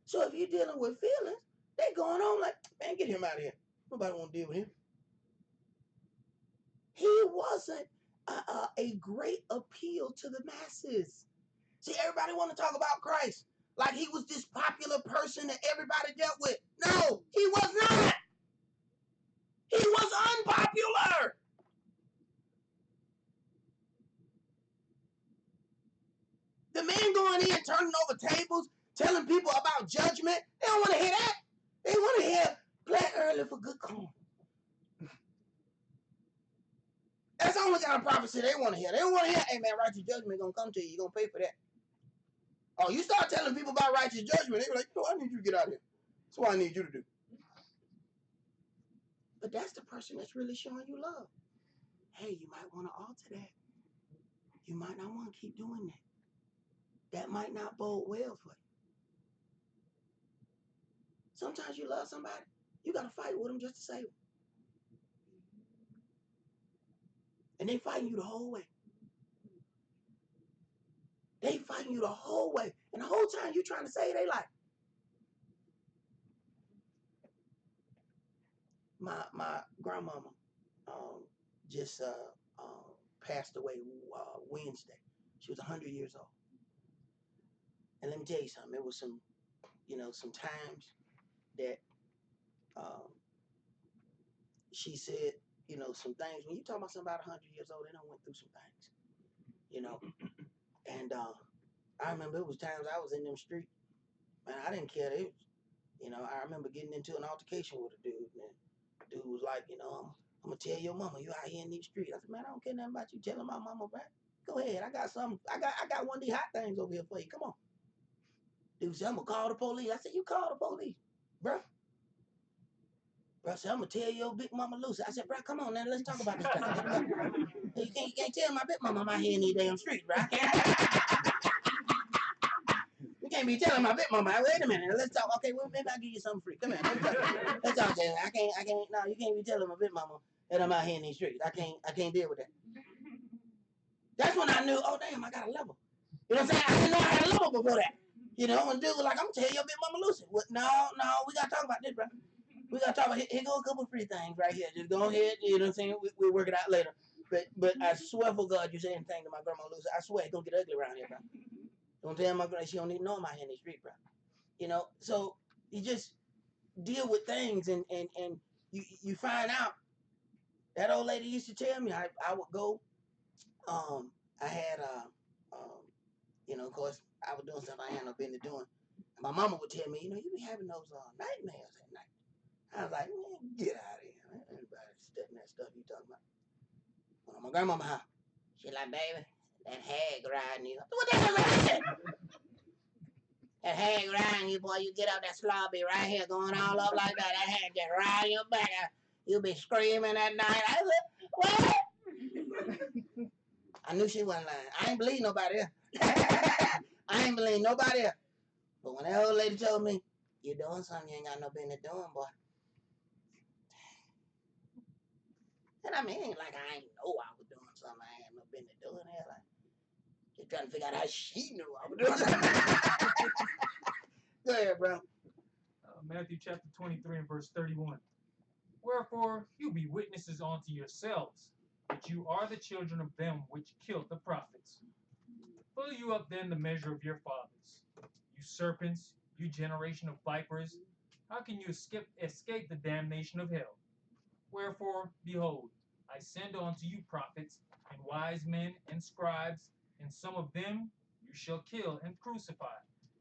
So if you're dealing with feelings, they going on like, man, get him out of here. Nobody want to deal with him. He wasn't a great appeal to the masses. See, everybody want to talk about Christ like he was this popular person that everybody dealt with. No, he was not. He was unpopular. The man going in, turning over tables, telling people about judgment. They don't want to hear that. They want to hear black early for good corn. That's the only kind of prophecy they want to hear. They don't want to hear, hey man, righteous judgment going to come to you. You're going to pay for that. Oh, you start telling people about righteous judgment, they're like, no, I need you to get out of here. That's what I need you to do. But that's the person that's really showing you love. Hey, you might want to alter that. You might not want to keep doing that. That might not bode well for you. Sometimes you love somebody, you got to fight with them just to save them. And they fighting you the whole way. They fighting you the whole way. And the whole time you trying to save their life. My grandmama just passed away Wednesday. She was 100 years old. And let me tell you something. It was some times that she said, some things. When you talk about somebody 100 years old, they done went through some things, And I remember it was times I was in them streets, man. I didn't care. I remember getting into an altercation with a dude, and the dude was like, I'm gonna tell your mama you out here in these streets. I said, man, I don't care nothing about you telling my mama, man. Go ahead. I got something. I got one of these hot things over here for you. Come on. Dude said, I'm gonna call the police. I said, you call the police, bro. Bro said, I'm gonna tell your big mama Lucy. I said, bro, come on, now let's talk about this thing. You can't tell my big mama I'm out here in these damn streets, bro. You can't be telling my big mama. Wait a minute, let's talk. Okay, well maybe I'll give you something free. Come here, let's talk. There. I can't. No, you can't be telling my big mama that I'm out here in these streets. I can't deal with that. That's when I knew. Oh damn, I got a level. You know what I'm saying? I didn't know I had a level before that. And dude was like, I'm gonna tell your big mama Lucy. What? No, we gotta talk about this, bro. We gotta talk about here go a couple free things right here. Just go ahead, you know what I'm saying? We'll work it out later. But I swear for God, you say anything to my grandma Lucy, I swear it's gonna get ugly around here, bro. Don't tell my grandma she don't even know I'm out here in the street, bro. So you just deal with things and you find out. That old lady used to tell me I would go. I had of course I was doing something I had no business doing. And my mama would tell me, you be having those nightmares at night. I was like, man, get out of here. Man. Everybody studying that stuff you talking about. When my grandmama house, she like, baby, that hag riding you. What the hell is that? That hag riding you, boy. You get out that slobby right here going all up like that. That hag just riding your back. You be screaming at night. I said, what? I knew she wasn't lying. I ain't believe nobody else. I ain't believe nobody else. But when that old lady told me, you're doing something you ain't got no business doing, boy. And I mean, it ain't like I ain't know I was doing something I ain't no business doing. Hell, like, just trying to figure out how she knew I was doing something. Go ahead, bro. Matthew chapter 23 and verse 31. Wherefore you be witnesses unto yourselves, that you are the children of them which killed the prophets. Fill you up then the measure of your fathers. You serpents, you generation of vipers, how can you escape the damnation of hell? Wherefore, behold, I send unto you prophets, and wise men, and scribes, and some of them you shall kill and crucify,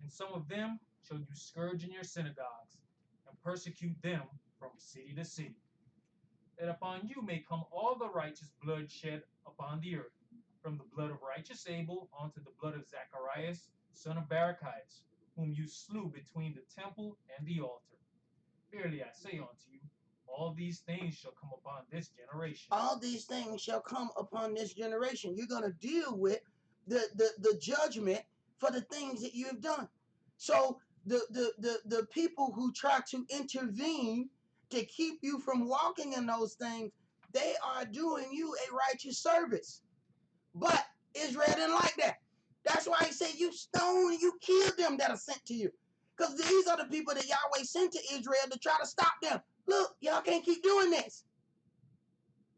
and some of them shall you scourge in your synagogues, and persecute them from city to city, that upon you may come all the righteous blood shed upon the earth, from the blood of righteous Abel unto the blood of Zacharias, son of Barachias, whom you slew between the temple and the altar. Verily I say unto you, all these things shall come upon this generation. All these things shall come upon this generation. You're going to deal with the judgment for the things that you have done. So the people who try to intervene to keep you from walking in those things, they are doing you a righteous service. But Israel didn't like that. That's why he said, you stone, you kill them that are sent to you. Because these are the people that Yahweh sent to Israel to try to stop them. Look, y'all can't keep doing this.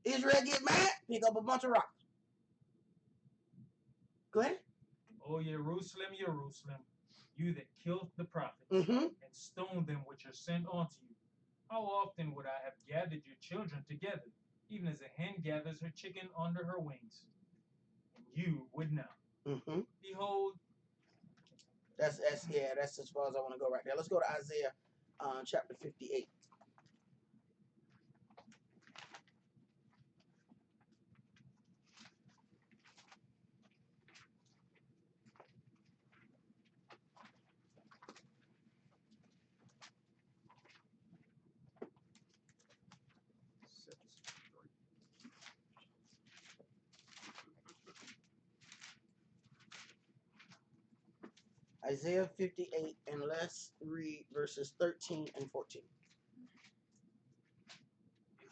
Israel get mad, pick up a bunch of rocks. Go ahead. O Jerusalem, Jerusalem, you that killed the prophets, Mm-hmm. and stoned them which are sent unto you. How often would I have gathered your children together, even as a hen gathers her chicken under her wings? And you would not. Mm-hmm. Behold, That's as far as I want to go right there. Let's go to Isaiah chapter 58. Isaiah 58, and let's read verses 13 and 14.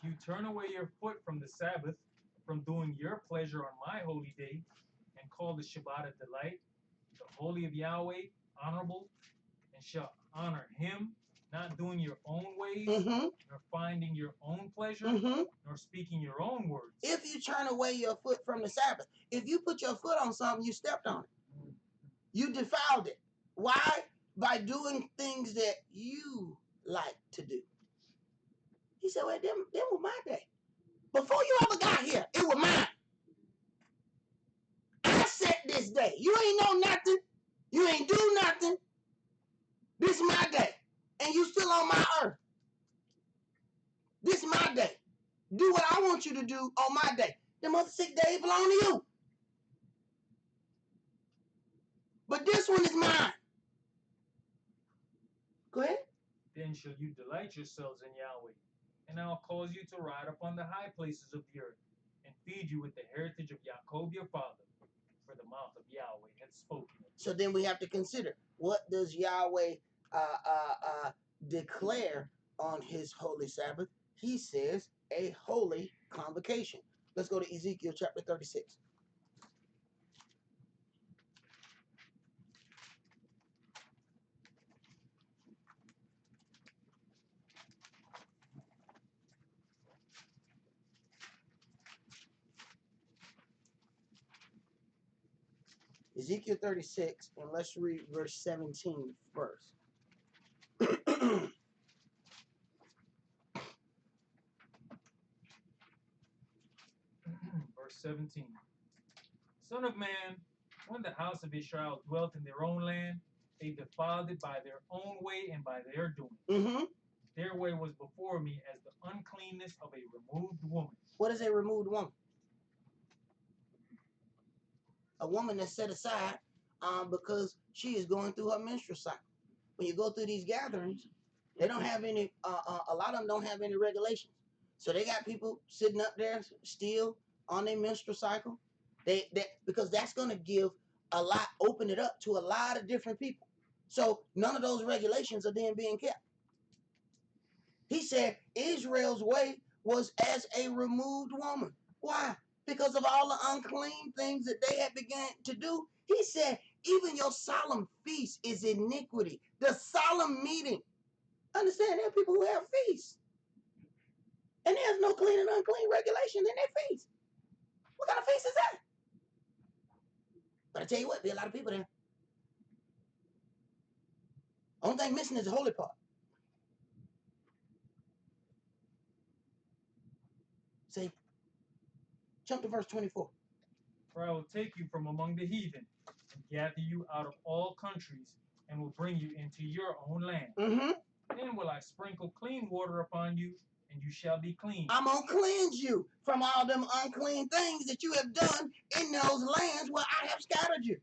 if you turn away your foot from the Sabbath, from doing your pleasure on my holy day, and call the Shabbat a delight, the holy of Yahweh honorable, and shall honor him, not doing your own ways, nor finding your own pleasure, nor speaking your own words. If you turn away your foot from the Sabbath, if you put your foot on something, you stepped on it. You defiled it. Why? By doing things that you like to do. He said, well, them was my day. Before you ever got here, it was mine. I set this day. You ain't know nothing. You ain't do nothing. This is my day. And you still on my earth. This is my day. Do what I want you to do on my day. Them other 6 days belong to you. But this one is mine. Go ahead. Then shall you delight yourselves in Yahweh, and I'll cause you to ride upon the high places of the earth, and feed you with the heritage of Jacob your father, for the mouth of Yahweh hath spoken it. So then we have to consider, what does Yahweh declare on his holy Sabbath? He says a holy convocation. Let's go to Ezekiel chapter 36. Ezekiel 36, and let's read verse 17 first. Verse 17. Son of man, when the house of Israel dwelt in their own land, they defiled it by their own way and by their doing. Their way was before me as the uncleanness of a removed woman. What is a removed woman? A woman that's set aside because she is going through her menstrual cycle. When you go through these gatherings, they don't have any, a lot of them don't have any regulations. So they got people sitting up there still on their menstrual cycle. Because that's going to give a lot, open it up to a lot of different people. So none of those regulations are then being kept. He said Israel's way was as a removed woman. Why? Because of all the unclean things that they had begun to do. He said, even your solemn feast is iniquity. The solemn meeting. Understand, there are people who have feasts. And there's no clean and unclean regulations in their feast. What kind of feast is that? But I tell you what, there are a lot of people there. Only thing missing is the holy part. See? Jump to verse 24. For I will take you from among the heathen, and gather you out of all countries, and will bring you into your own land. Then will I sprinkle clean water upon you, and you shall be clean. I'm going to cleanse you from all them unclean things that you have done in those lands where I have scattered you.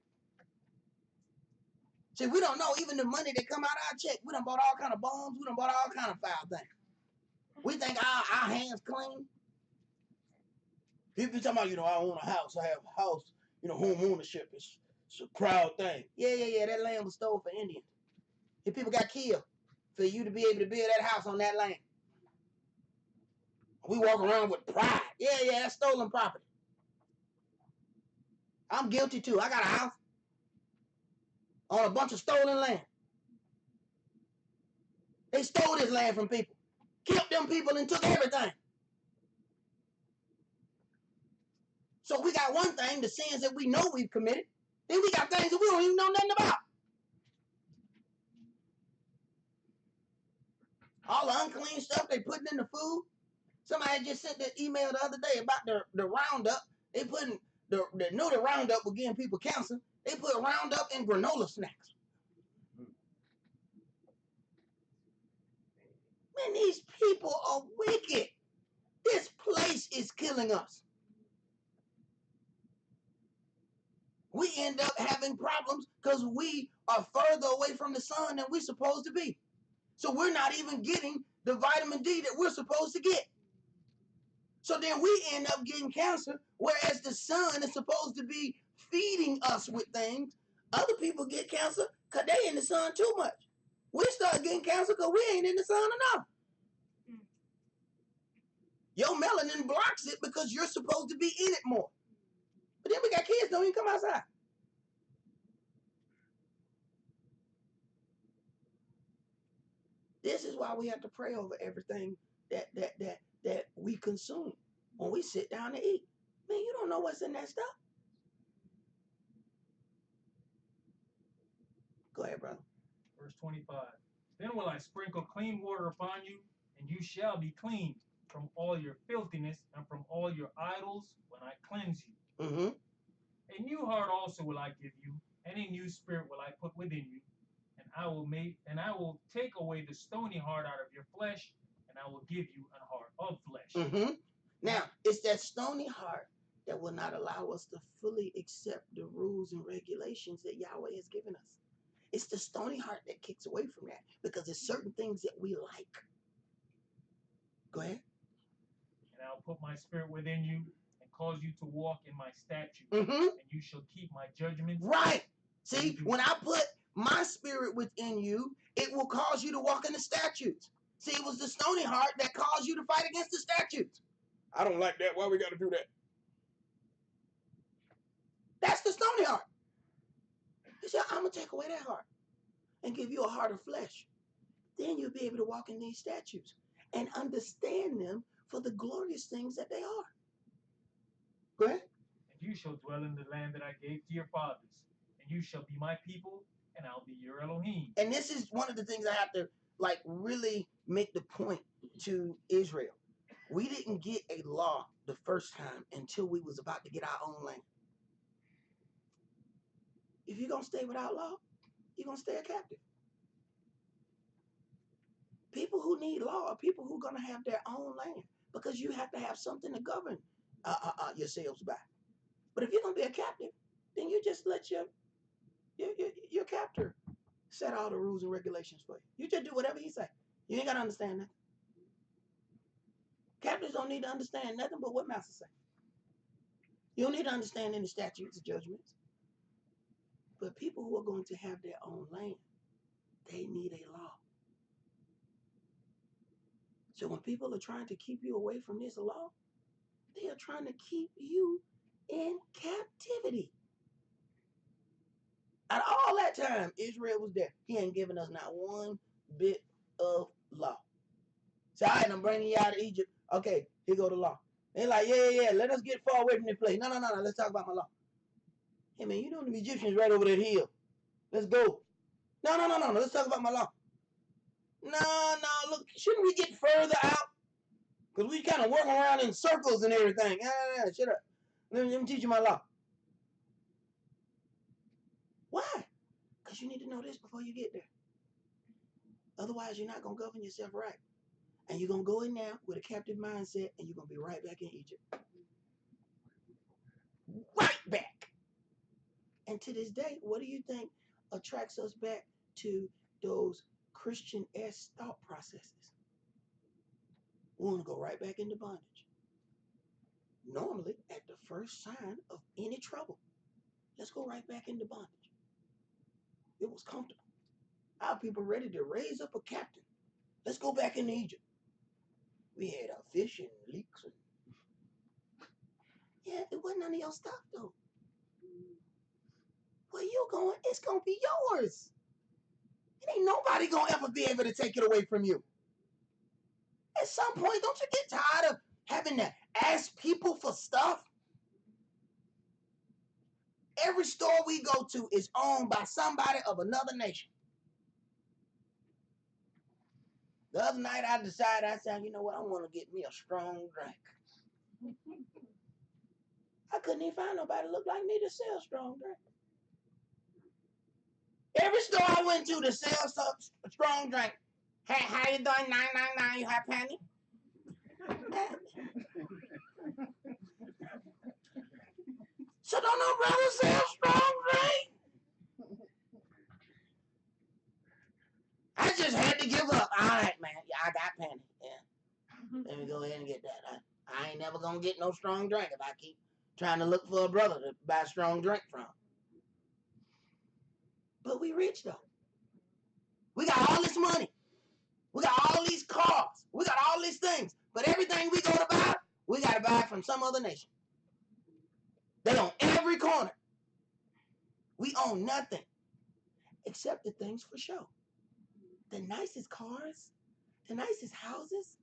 See, we don't know even the money that come out of our check. We done bought all kind of bombs. We done bought all kind of foul things. We think our hands clean. People talking about, I own a house. I have a house. Home ownership. It's a proud thing. Yeah. That land was stolen for Indians. If people got killed for you to be able to build that house on that land. We walk around with pride. Yeah, that's stolen property. I'm guilty too. I got a house on a bunch of stolen land. They stole this land from people. Killed them people and took everything. So we got one thing, the sins that we know we've committed. Then we got things that we don't even know nothing about. All the unclean stuff they putting in the food. Somebody just sent that email the other day about the Roundup. They putting the Roundup will give people cancer. They put Roundup in granola snacks. Man, these people are wicked. This place is killing us. We end up having problems because we are further away from the sun than we're supposed to be. So we're not even getting the vitamin D that we're supposed to get. So then we end up getting cancer, whereas the sun is supposed to be feeding us with things. Other people get cancer because they in the sun too much. We start getting cancer because we ain't in the sun enough. Your melanin blocks it because you're supposed to be in it more. But then we got kids don't even come outside. This is why we have to pray over everything that we consume when we sit down to eat. Man, you don't know what's in that stuff. Go ahead, brother. Verse 25. Then will I sprinkle clean water upon you, and you shall be clean from all your filthiness and from all your idols when I cleanse you. Mm-hmm. A new heart also will I give you, and a new spirit will I put within you, and I will take away the stony heart out of your flesh, and I will give you a heart of flesh. Mm-hmm. Now, it's that stony heart that will not allow us to fully accept the rules and regulations that Yahweh has given us. It's the stony heart that kicks away from that because there's certain things that we like. Go ahead. And I'll put my spirit within you and cause you to walk in my statutes, Mm-hmm. and you shall keep my judgments. Right. See, when I put my spirit within you, it will cause you to walk in the statutes. See, it was the stony heart that caused you to fight against the statutes. I don't like that. Why we got to do that? That's the stony heart. He said, I'm going to take away that heart and give you a heart of flesh. Then you'll be able to walk in these statutes and understand them for the glorious things that they are. Go ahead. And you shall dwell in the land that I gave to your fathers, and you shall be my people, and I'll be your Elohim. And this is one of the things I have to really make the point to Israel. We didn't get a law the first time until we was about to get our own land. If you're going to stay without law, you're going to stay a captive. People who need law are people who are going to have their own land because you have to have something to govern yourselves by. But if you're going to be a captive, then you just let your captor set all the rules and regulations for you. You just do whatever he say. You ain't got to understand nothing. Captives don't need to understand nothing but what master say. You don't need to understand any statutes or judgments. But people who are going to have their own land, they need a law. So when people are trying to keep you away from this law, they are trying to keep you in captivity. At all that time, Israel was there. He ain't giving us not one bit of law. So, all right, I'm bringing you out of Egypt. Okay, here go the law. They're like, yeah, let us get far away from this place. No, let's talk about my law. Hey, man, you know the Egyptians right over that hill. Let's go. No, let's talk about my law. No, look, shouldn't we get further out? Because we kind of working around in circles and everything. Yeah, shut up. Let me teach you my law. Why? Because you need to know this before you get there. Otherwise, you're not going to govern yourself right. And you're going to go in there with a captive mindset, and you're going to be right back in Egypt. Right back. And to this day, what do you think attracts us back to those Christian-esque thought processes? We want to go right back into bondage. Normally, at the first sign of any trouble, let's go right back into bondage. It was comfortable. Our people ready to raise up a captain. Let's go back into Egypt. We had our fishing leaks. Yeah, it wasn't none of your stuff, though. Where you going, it's going to be yours. It ain't nobody going to ever be able to take it away from you. At some point, don't you get tired of having to ask people for stuff? Every store we go to is owned by somebody of another nation. The other night I decided, I said, you know what, I want to get me a strong drink. I couldn't even find nobody look like me to sell strong drink. Every store I went to sell strong drink. Hey, how you doing? 999, you have penny? So don't no brother sell strong drink? I just had to give up. All right, man. Yeah, I got penny. Yeah. Let me go ahead and get that. I ain't never gonna get no strong drink if I keep trying to look for a brother to buy strong drink from. But we rich though. We got all this money. We got all these cars. We got all these things. But everything we go to buy, we got to buy it from some other nation. They own every corner. We own nothing except the things for show. The nicest cars, the nicest houses.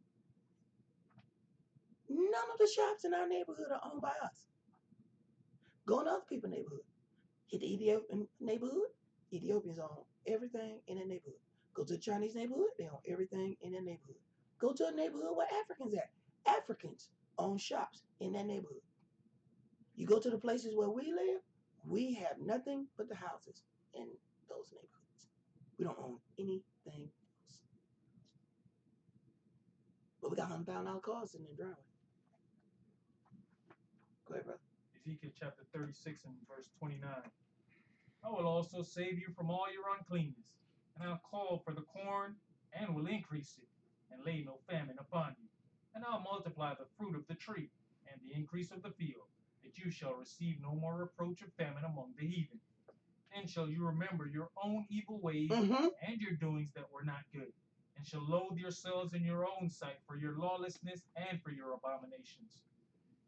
None of the shops in our neighborhood are owned by us. Go in other people's neighborhood. Hit the Ethiopian neighborhood. Ethiopians own everything in their neighborhood. Go to the Chinese neighborhood. They own everything in their neighborhood. Go to a neighborhood where Africans at. Africans own shops in that neighborhood. You go to the places where we live, we have nothing but the houses in those neighborhoods. We don't own anything else. But we got $100,000 cars in the driveway. Go ahead, brother. Ezekiel chapter 36 and verse 29. I will also save you from all your uncleanness, and I'll call for the corn and will increase it, and lay no famine upon you. And I'll multiply the fruit of the tree and the increase of the field, that you shall receive no more reproach of famine among the heathen. Then shall you remember your own evil ways and your doings that were not good, and shall loathe yourselves in your own sight for your lawlessness and for your abominations.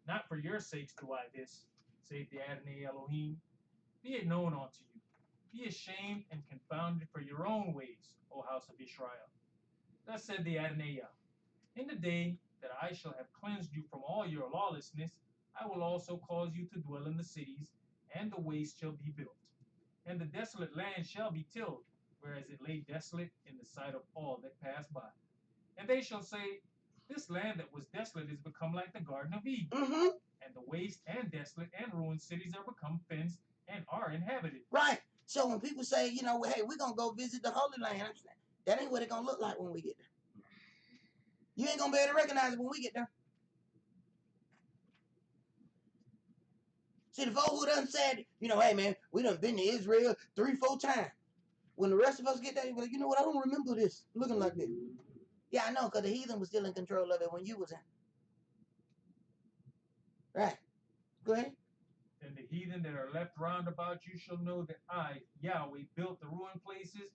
Not for your sakes do I this, saith the Adonai Elohim. Be it known unto you. Be ashamed and confounded for your own ways, O house of Israel. Thus said the Adonai, in the day that I shall have cleansed you from all your lawlessness, I will also cause you to dwell in the cities, and the waste shall be built. And the desolate land shall be tilled, whereas it lay desolate in the sight of all that pass by. And they shall say, this land that was desolate is become like the Garden of Eden. And the waste and desolate and ruined cities are become fenced and are inhabited. Right. So when people say, you know, hey, we're going to go visit the Holy Land, that ain't what it's going to look like when we get there. You ain't going to be able to recognize it when we get there. See, the folks who done said, you know, hey, man, we done been to Israel 3-4 times. When the rest of us get there, you be like, you know what, I don't remember this looking like this. Yeah, I know, because the heathen was still in control of it when you was in. Right. Go ahead. And the heathen that are left round about you shall know that I, Yahweh, built the ruined places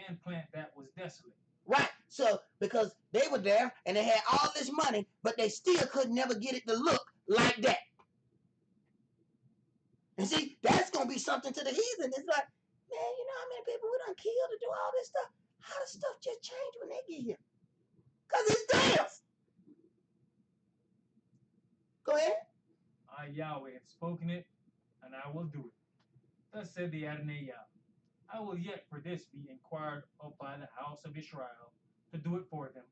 and plant that was desolate. Right. So, because they were there and they had all this money, but they still could never get it to look like that. And see, that's going to be something to the heathen. It's like, man, you know how many people we done killed to do all this stuff? How does stuff just change when they get here? Because it's theirs. Go ahead. I, Yahweh, have spoken it, and I will do it. Thus said the Adonai Yahweh. I will yet for this be inquired of by the house of Israel, to do it for them.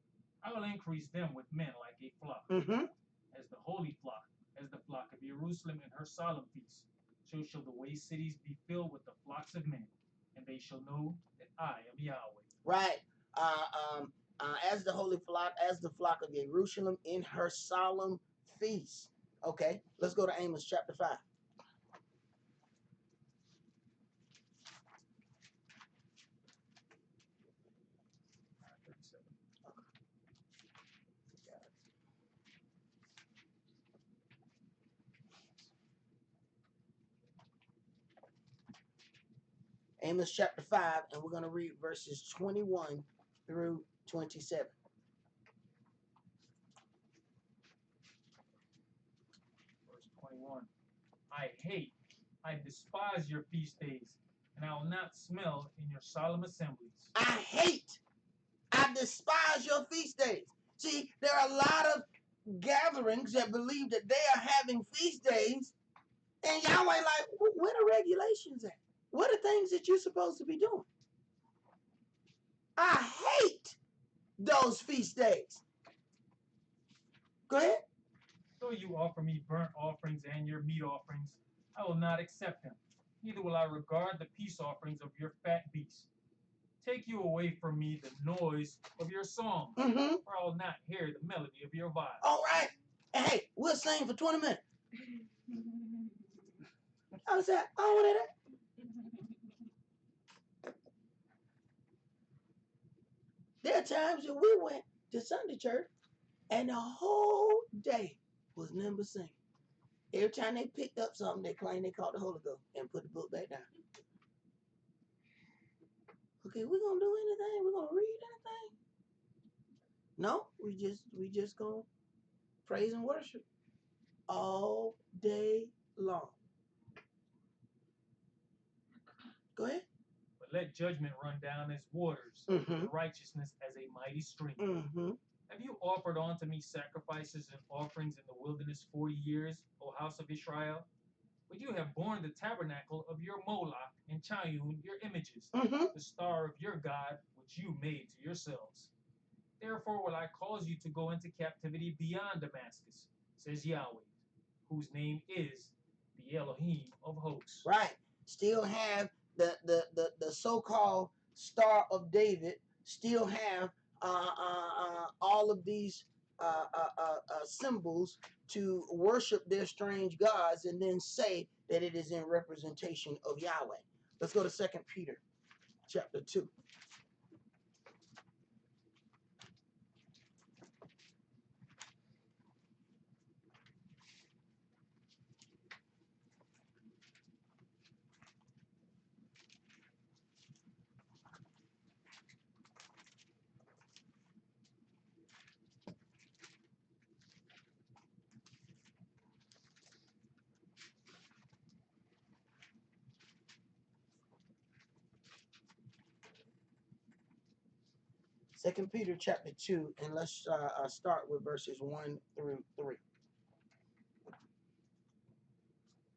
I will increase them with men like a flock, as the holy flock, as the flock of Jerusalem in her solemn feast. So shall the waste cities be filled with the flocks of men, and they shall know that I am Yahweh. Right. As the holy flock, as the flock of Jerusalem in her solemn feast. Okay, let's go to Amos chapter 5. Amos chapter 5, and we're going to read verses 21 through 27. Verse 21. I despise your feast days, and I will not smell in your solemn assemblies. I despise your feast days. See, there are a lot of gatherings that believe that they are having feast days, and Yahweh like, where the regulations at? What are things that you're supposed to be doing? I hate those feast days. Go ahead. Though you offer me burnt offerings and your meat offerings, I will not accept them. Neither will I regard the peace offerings of your fat beasts. Take you away from me the noise of your songs, for I will not hear the melody of your viols. All right. And hey, we'll sing for 20 minutes. I said, I don't want to hear that. There are times that we went to Sunday church and the whole day was nothing but singing. Every time they picked up something, they claimed they caught the Holy Ghost and put the book back down. Okay, we're gonna do anything? We're gonna read anything? No, we just gonna praise and worship all day long. Go ahead. But let judgment run down as waters, and righteousness as a mighty stream. Have you offered unto me sacrifices and offerings in the wilderness 40 years, O house of Israel? But you have borne the tabernacle of your Moloch and Chayun, your images, the star of your God, which you made to yourselves. Therefore will I cause you to go into captivity beyond Damascus, says Yahweh, whose name is the Elohim of hosts. Right. Still have the so-called Star of David. Still have all of these symbols to worship their strange gods, and then say that it is in representation of Yahweh. Let's go to 2 Peter chapter 2. Second Peter chapter 2, and let's start with verses 1 through 3.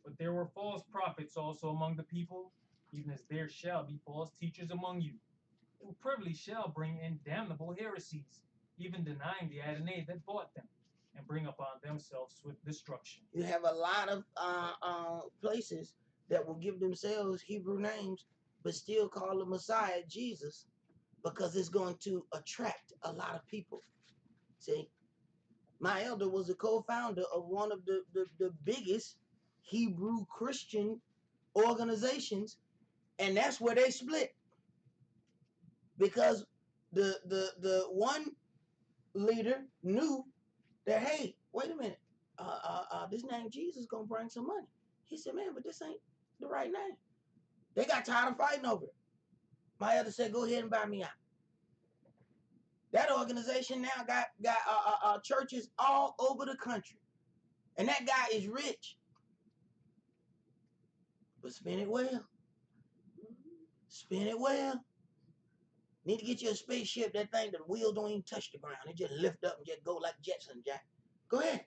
But there were false prophets also among the people, even as there shall be false teachers among you, who privily shall bring in damnable heresies, even denying the Adonai that bought them, and bring upon themselves swift destruction. You have a lot of places that will give themselves Hebrew names, but still call the Messiah Jesus, because it's going to attract a lot of people. See, my elder was a co-founder of one of the biggest Hebrew Christian organizations, and that's where they split, because the one leader knew that, hey, wait a minute, this name Jesus gonna bring some money. He said, man, but this ain't the right name. They got tired of fighting over it. My elder said, go ahead and buy me out. That organization now got churches all over the country, and that guy is rich, but spend it well. Spend it well. Need to get you a spaceship, that thing, the wheels don't even touch the ground. It just lift up and just go like Jetson, Jack. Go ahead.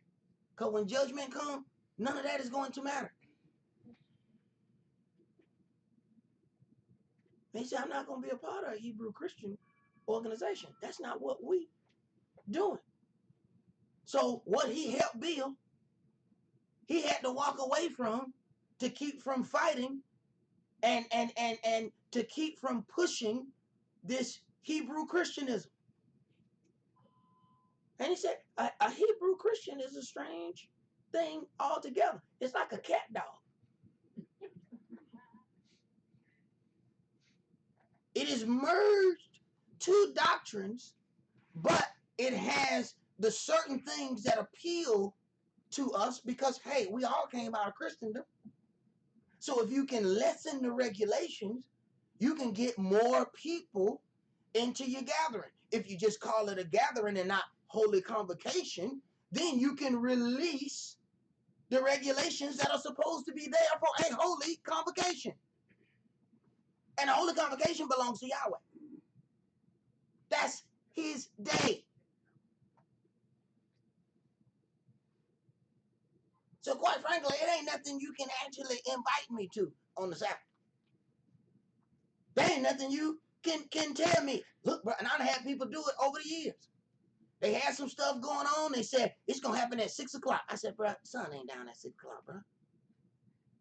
Because when judgment comes, none of that is going to matter. And he said, I'm not going to be a part of a Hebrew Christian organization. That's not what we doing. So what he helped build, he had to walk away from to keep from fighting and to keep from pushing this Hebrew Christianism. And he said, a Hebrew Christian is a strange thing altogether. It's like a cat dog. It is merged two doctrines, but it has the certain things that appeal to us because, hey, we all came out of Christendom. So if you can lessen the regulations, you can get more people into your gathering. If you just call it a gathering and not holy convocation, then you can release the regulations that are supposed to be there for a holy convocation. And a holy convocation belongs to Yahweh. That's his day. So quite frankly, it ain't nothing you can actually invite me to on the Sabbath. There ain't nothing you can tell me. Look, bro, and I've had people do it over the years. They had some stuff going on. They said, it's going to happen at 6 o'clock. I said, bro, sun ain't down at 6 o'clock, bro.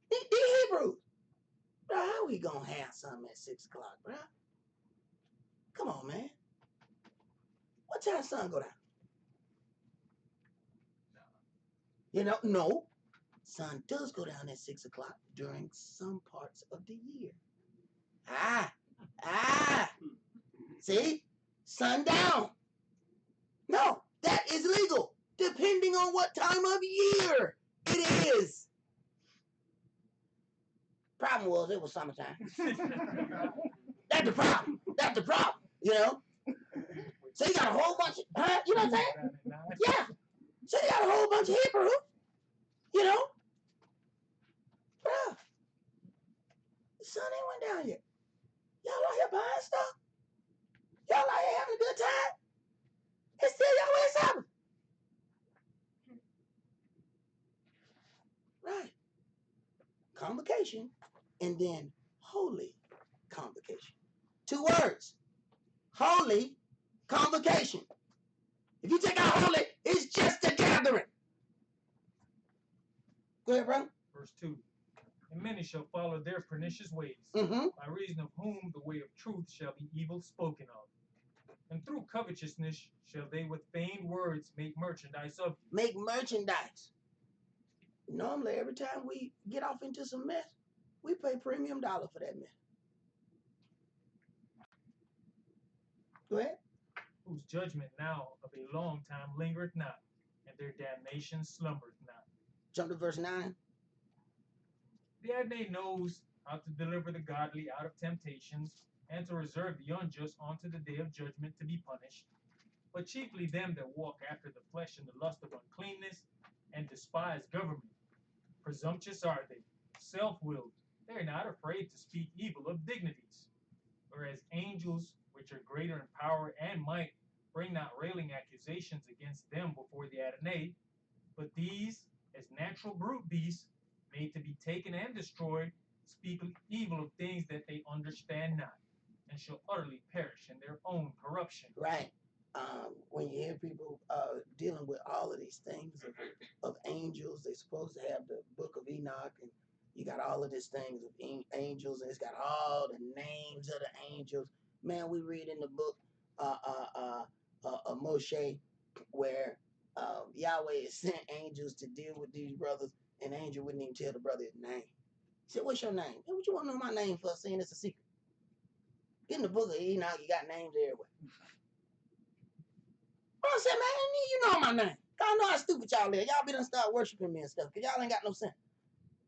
The Hebrews. Bro, how we going to have something at 6 o'clock, bro? Come on, man. What time sun go down? You know, no. Sun does go down at 6 o'clock during some parts of the year. See? Sundown. No, that is legal, depending on what time of year it is. Problem was, it was summertime. That's the problem. That's the problem, you know? So you got a whole bunch of, you know what I'm saying? Yeah. So you got a whole bunch of Hebrews, you know. Bruh, the sun ain't went down yet. Y'all out here buying stuff. Y'all out here having a good time. It's still Yahweh Sabbath. Right. Convocation and then holy convocation. 2 words. Holy convocation. If you take out holy, it's just a gathering. Go ahead, brother. Verse 2. And many shall follow their pernicious ways, Mm-hmm. by reason of whom the way of truth shall be evil spoken of. And through covetousness shall they with feigned words make merchandise of you. Make merchandise. Normally, every time we get off into some mess, we pay premium dollar for that mess. Go ahead. Whose judgment now of a long time lingereth not, and their damnation slumbereth not. Jump to verse 9. The Adonai knows how to deliver the godly out of temptations, and to reserve the unjust unto the day of judgment to be punished. But chiefly them that walk after the flesh in the lust of uncleanness, and despise government. Presumptuous are they, self-willed. They are not afraid to speak evil of dignities. Whereas angels, which are greater in power and might, bring not railing accusations against them before the Adonai, but these, as natural brute beasts, made to be taken and destroyed, speak evil of things that they understand not, and shall utterly perish in their own corruption. Right. When you hear people dealing with all of these things of angels, they're supposed to have the book of Enoch, and you got all of these things of angels, and it's got all the names of the angels. Man, we read in the book of Moshe where Yahweh has sent angels to deal with these brothers, and the angel wouldn't even tell the brother his name. He said, "What's your name?" "Hey, what you want to know my name for, saying it's a secret?" Get in the book of Enoch, you got names everywhere. I said, "Man, you know my name. Y'all know how stupid y'all is. Y'all be done start worshiping me and stuff, because y'all ain't got no sense.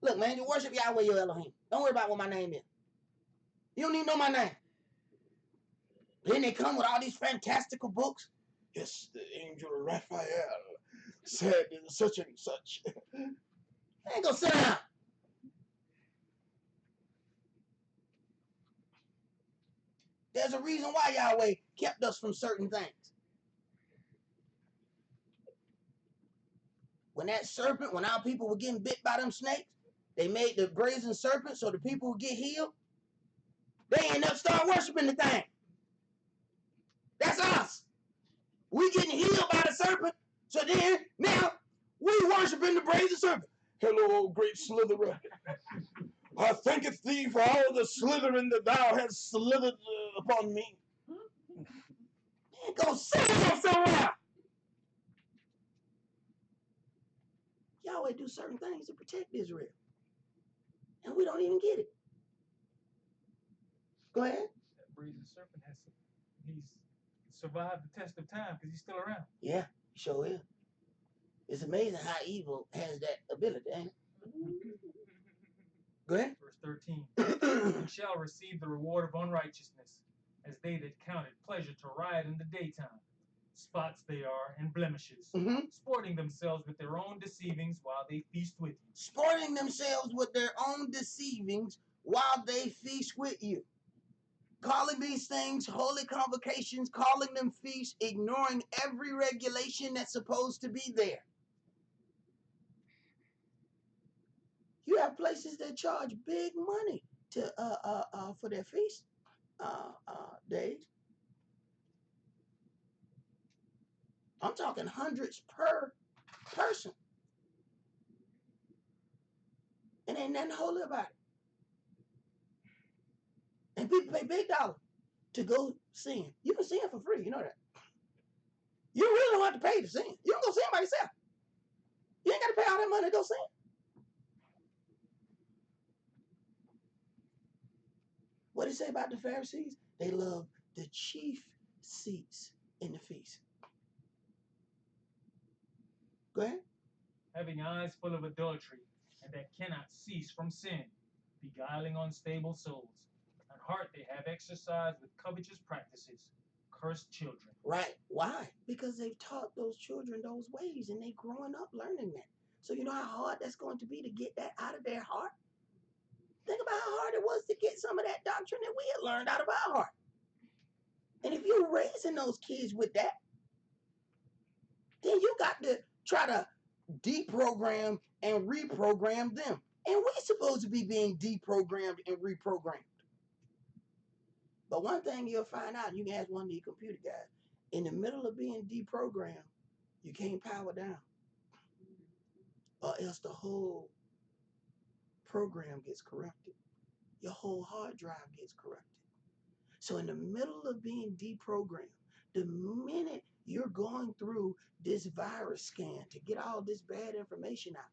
Look, man, you worship Yahweh your Elohim. Don't worry about what my name is. You don't even know my name." Then they come with all these fantastical books. Yes, the angel Raphael said such and such. I ain't gonna sit down. There's a reason why Yahweh kept us from certain things. When that serpent, when our people were getting bit by them snakes, they made the brazen serpent so the people would get healed. They end up start worshiping the thing. That's us. We getting healed by the serpent. So then, now, we worshiping the brazen serpent. Hello, great slitherer. I thanketh thee for all the slithering that thou hast slithered upon me. Man, go sit down somewhere. Yahweh do certain things to protect Israel. And we don't even get it. Go ahead. That brazen serpent he's survived the test of time because he's still around. Yeah, he sure is. It's amazing how evil has that ability, ain't it? Go ahead. Verse 13. And shall receive the reward of unrighteousness, as they that count it pleasure to ride in the daytime. Spots they are and blemishes, sporting themselves with their own deceivings while they feast with you. Sporting themselves with their own deceivings while they feast with you. Calling these things holy convocations, calling them feasts, ignoring every regulation that's supposed to be there. You have places that charge big money to for their feast days. I'm talking hundreds per person. And ain't nothing holy about it. And people pay big dollar to go sin. You can sin for free, you know that. You really don't have to pay to sin. You can go sin by yourself. You ain't got to pay all that money to go sin. What did it say about the Pharisees? They love the chief seats in the feast. Go ahead. Having eyes full of adultery, and that cannot cease from sin, beguiling unstable souls. And heart they have exercised with covetous practices, cursed children. Right. Why? Because they've taught those children those ways and they growing up learning that. So you know how hard that's going to be to get that out of their heart? Think about how hard it was to get some of that doctrine that we had learned out of our heart. And if you're raising those kids with that, then you got to try to deprogram and reprogram them. And we're supposed to be being deprogrammed and reprogrammed. But one thing you'll find out, you can ask one of the computer guys, in the middle of being deprogrammed, you can't power down. Or else the whole program gets corrupted. Your whole hard drive gets corrupted. So in the middle of being deprogrammed, the minute you're going through this virus scan to get all this bad information out,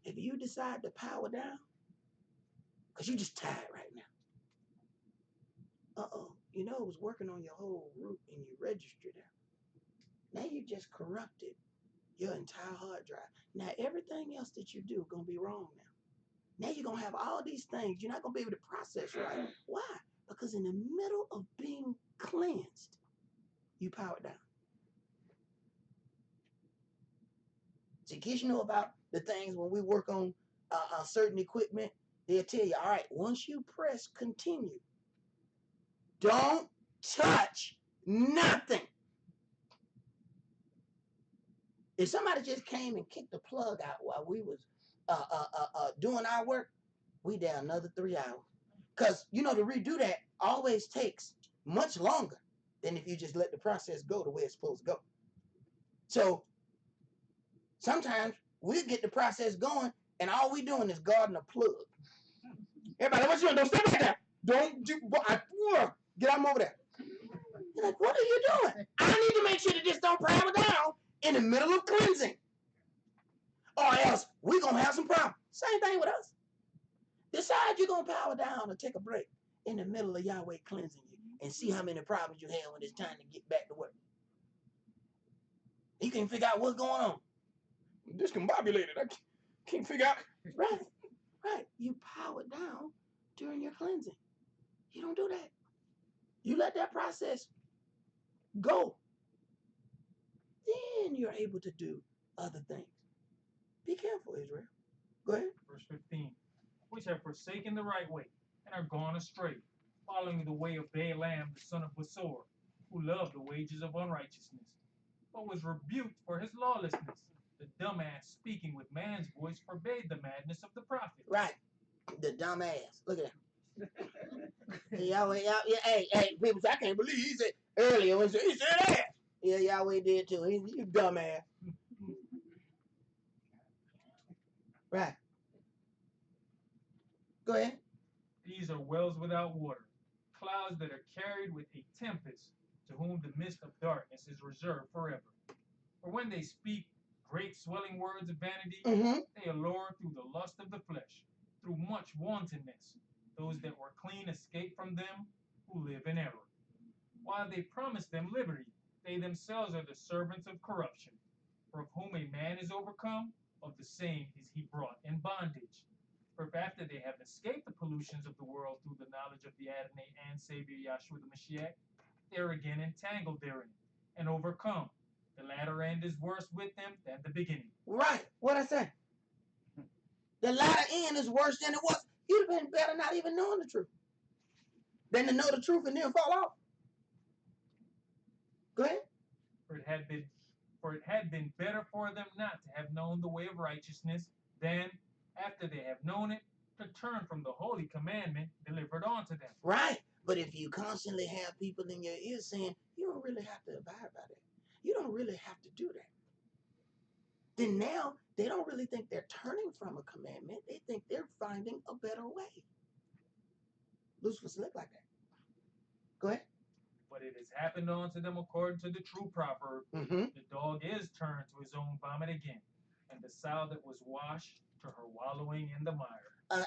if you decide to power down, because you're just tired right now, you know it was working on your whole root and you registered there. Now you just corrupted your entire hard drive. Now everything else that you do is going to be wrong now. Now you're going to have all these things. You're not going to be able to process right. Why? Because in the middle of being cleansed, you powered down. So in case you know about the things when we work on certain equipment, they'll tell you, all right, once you press continue, don't touch nothing. If somebody just came and kicked the plug out while we was doing our work, we down another 3 hours. Because, you know, to redo that always takes much longer than if you just let the process go the way it's supposed to go. So sometimes we'll get the process going and all we doing is guarding a plug. Everybody, what you doing? Don't step right there. Don't do, get on over there. You're like, what are you doing? I need to make sure that this don't power down in the middle of cleansing. Or else we're going to have some problems. Same thing with us. Decide you're going to power down or take a break in the middle of Yahweh cleansing you and see how many problems you have when it's time to get back to work. You can figure out what's going on. Discombobulated. I can't figure out. Right. You power down during your cleansing. You don't do that. You let that process go. Then you're able to do other things. Be careful, Israel. Go ahead. Verse 15. Which have forsaken the right way, and are gone astray, following the way of Balaam the son of Besor, who loved the wages of unrighteousness, but was rebuked for his lawlessness. The dumbass speaking with man's voice forbade the madness of the prophet. Right. The dumbass. Look at that. Yahweh, hey, people say, I can't believe he said earlier when he said ass. Yeah, Yahweh did too. You dumbass. Right. Go ahead. These are wells without water, clouds that are carried with a tempest, to whom the mist of darkness is reserved forever. For when they speak great swelling words of vanity, they allure through the lust of the flesh, through much wantonness. Those that were clean escape from them who live in error. While they promise them liberty, they themselves are the servants of corruption. For of whom a man is overcome, of the same is he brought in bondage. For if after they have escaped the pollutions of the world through the knowledge of the Adonai and Savior Yahshua the Mashiach, they are again entangled therein and overcome. The latter end is worse with them than the beginning. Right. What I say? The latter end is worse than it was. You'd have been better not even knowing the truth than to know the truth and then fall off. Go ahead. For it had been better for them not to have known the way of righteousness than, after they have known it, to turn from the holy commandment delivered unto them. Right. But if you constantly have people in your ear saying, you don't really have to abide by that. You don't really have to do that. Then now they don't really think they're turning from a commandment. They think they're finding a better way. Lucifer slipped like that. Go ahead. But it has happened unto them according to the true proverb. The dog is turned to his own vomit again, and the sow that was washed to her wallowing in the mire.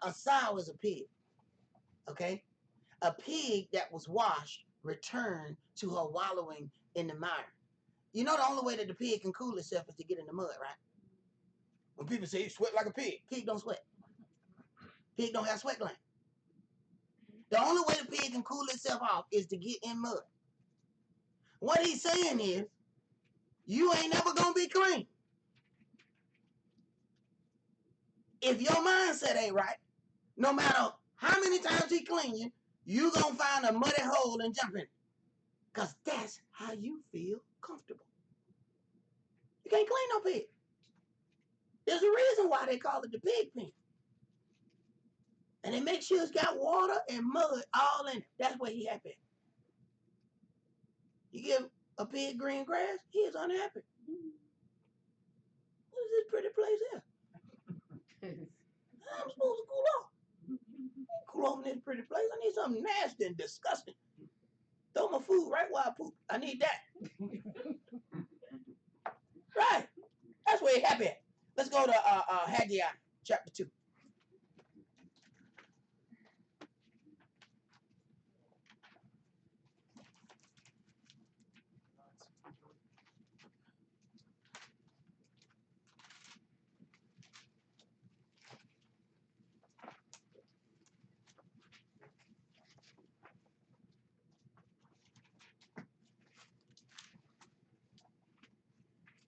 A sow is a pig. Okay? A pig that was washed returned to her wallowing in the mire. You know the only way that the pig can cool itself is to get in the mud, right? When people say you sweat like a pig, pig don't sweat. Pig don't have sweat glands. The only way the pig can cool itself off is to get in mud. What he's saying is, you ain't never going to be clean. If your mindset ain't right, no matter how many times he clean you, you going to find a muddy hole and jump in it. Because that's how you feel comfortable. You can't clean no pig. There's a reason why they call it the pig pen. And they make sure it's got water and mud all in it. That's where he happy. You give a pig green grass, he is unhappy. What is this pretty place here? I'm supposed to cool off. Cool off in this pretty place. I need something nasty and disgusting. Throw my food right where I poop. I need that. Right. That's where he happy at. Let's go to Haggai chapter 2.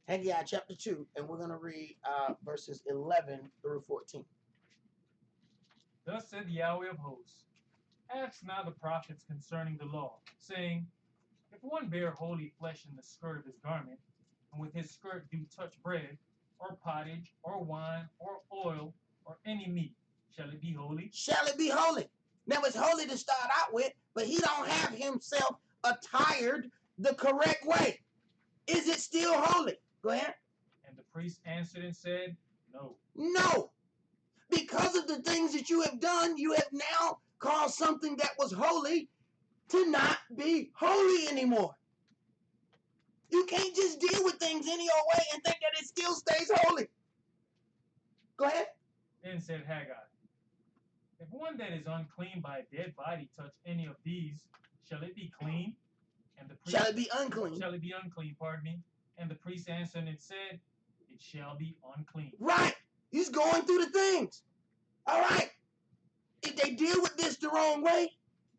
Haggai chapter 2, and we're going to read verses 11 through 14. Thus said Yahweh of hosts, ask now the prophets concerning the law, saying, if one bear holy flesh in the skirt of his garment, and with his skirt do touch bread, or pottage, or wine, or oil, or any meat, shall it be holy? Shall it be holy? Now it's holy to start out with, but he don't have himself attired the correct way. Is it still holy? Go ahead. And the priest answered and said, no. No. Because of the things that you have done, you have now caused something that was holy to not be holy anymore. You can't just deal with things any old way and think that it still stays holy. Go ahead. Then said Haggai, if one that is unclean by a dead body touch any of these, shall it be clean? And the priest, shall it be unclean? Shall it be unclean, pardon me. And the priest answered and said, it shall be unclean. Right. He's going through the things. All right. If they deal with this the wrong way,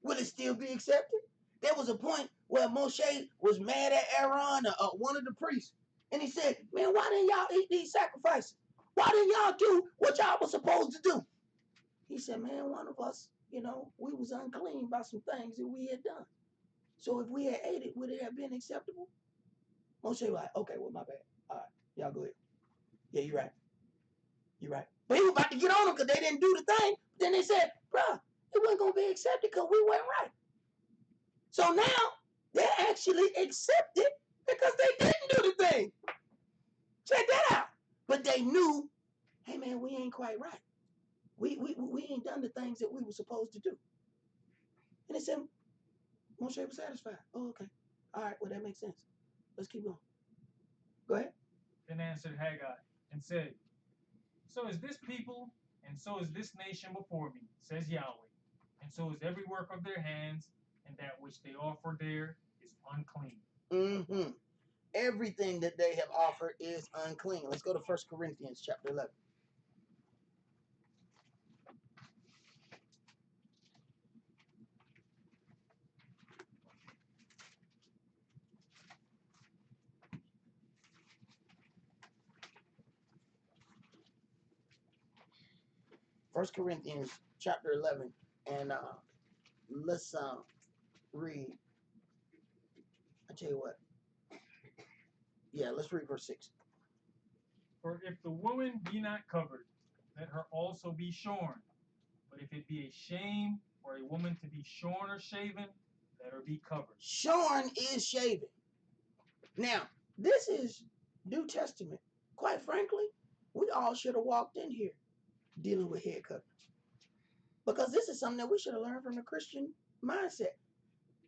will it still be accepted? There was a point where Moshe was mad at Aaron, one of the priests. And he said, man, why didn't y'all eat these sacrifices? Why didn't y'all do what y'all were supposed to do? He said, man, one of us, we was unclean by some things that we had done. So if we had ate it, would it have been acceptable? Moshe was like, okay, well, my bad. All right, y'all go ahead. Yeah, you're right. You're right. But he was about to get on them because they didn't do the thing. Then they said, bruh, it wasn't going to be accepted because we weren't right. So now they're actually accepted because they didn't do the thing. Check that out. But they knew, hey, man, we ain't quite right. We ain't done the things that we were supposed to do. And they said, Moshe was satisfied. Oh, okay. All right, well, that makes sense. Let's keep going. Go ahead. Then answered Haggai and said, so is this people, and so is this nation before me, says Yahweh, and so is every work of their hands, and that which they offer there is unclean. Mm-hmm. Everything that they have offered is unclean. Let's go to 1 Corinthians chapter 11. First Corinthians chapter 11, and let's read. I tell you what. Yeah, let's read verse 6. For if the woman be not covered, let her also be shorn. But if it be a shame for a woman to be shorn or shaven, let her be covered. Shorn is shaven. Now, this is New Testament. Quite frankly, we all should have walked in here dealing with hair coverings. Because this is something that we should have learned from the Christian mindset.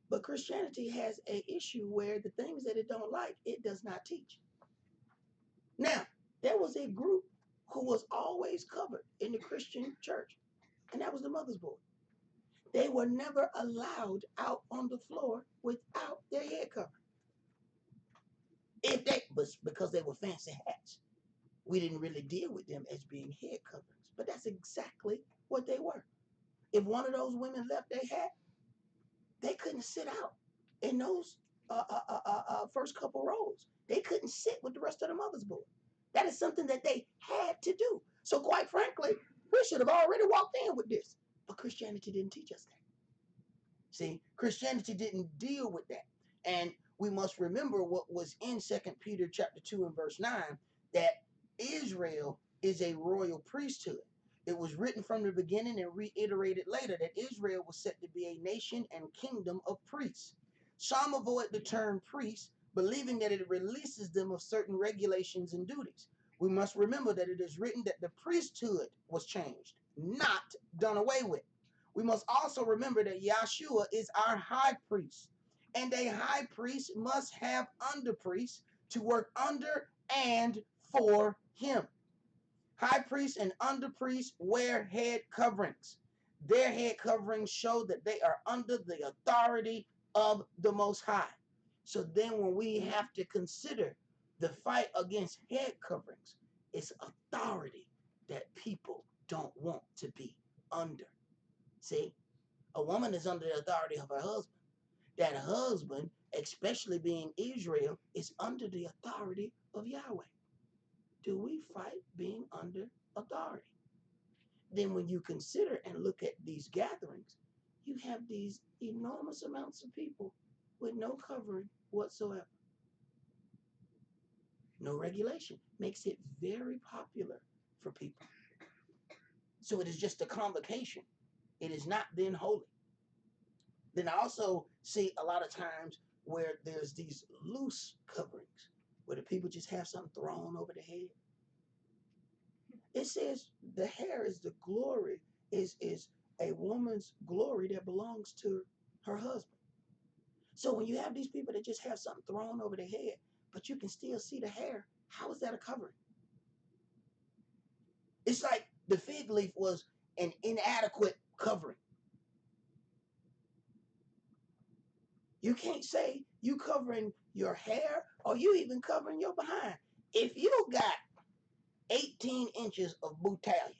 But Christianity has an issue where the things that it don't like, it does not teach. Now, there was a group who was always covered in the Christian church, and that was the mother's board. They were never allowed out on the floor without their head covered. Because they were fancy hats, we didn't really deal with them as being head coverings. But that's exactly what they were. If one of those women left their hat, they couldn't sit out in those first couple rows. They couldn't sit with the rest of the mothers board. That is something that they had to do. So quite frankly, we should have already walked in with this. But Christianity didn't teach us that. See, Christianity didn't deal with that. And we must remember what was in 2 Peter chapter 2 and verse 9, that Israel is a royal priesthood. It was written from the beginning and reiterated later that Israel was set to be a nation and kingdom of priests. Some avoid the term priest, believing that it releases them of certain regulations and duties. We must remember that it is written that the priesthood was changed, not done away with. We must also remember that Yahshua is our high priest, and a high priest must have under priests to work under and for him. High priests and under priests wear head coverings. Their head coverings show that they are under the authority of the Most High. So then when we have to consider the fight against head coverings, it's authority that people don't want to be under. See, a woman is under the authority of her husband. That husband, especially being Israel, is under the authority of Yahweh. Do we fight being under authority? Then when you consider and look at these gatherings, you have these enormous amounts of people with no covering whatsoever. No regulation. Makes it very popular for people. So it is just a convocation. It is not then holy. Then I also see a lot of times where there's these loose coverings, where the people just have something thrown over the head. It says the hair is the glory, is a woman's glory that belongs to her husband. So when you have these people that just have something thrown over their head, but you can still see the hair, how is that a covering? It's like the fig leaf was an inadequate covering. You can't say you covering your hair or you even covering your behind. If you got 18 inches of bouteille,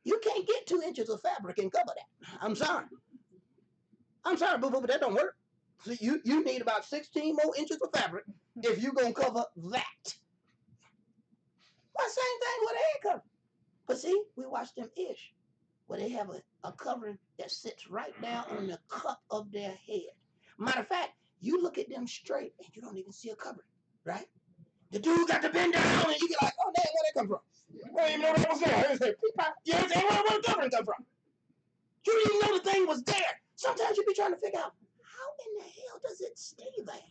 you can't get 2 inches of fabric and cover that. I'm sorry. I'm sorry, boo-boo, but that don't work. So you need about 16 more inches of fabric if you're going to cover that. Well, same thing with a head cover. But see, we watch them ish, where they have a covering that sits right down on the cup of their head. Matter of fact, you look at them straight and you don't even see a covering, right? The dude got to bend down and you get like, oh, damn, where'd that come from? I didn't even know that was there. I just said, you know what I'm saying? Where the covering come from? You didn't even know the thing was there. Sometimes you be trying to figure out, how in the hell does it stay there?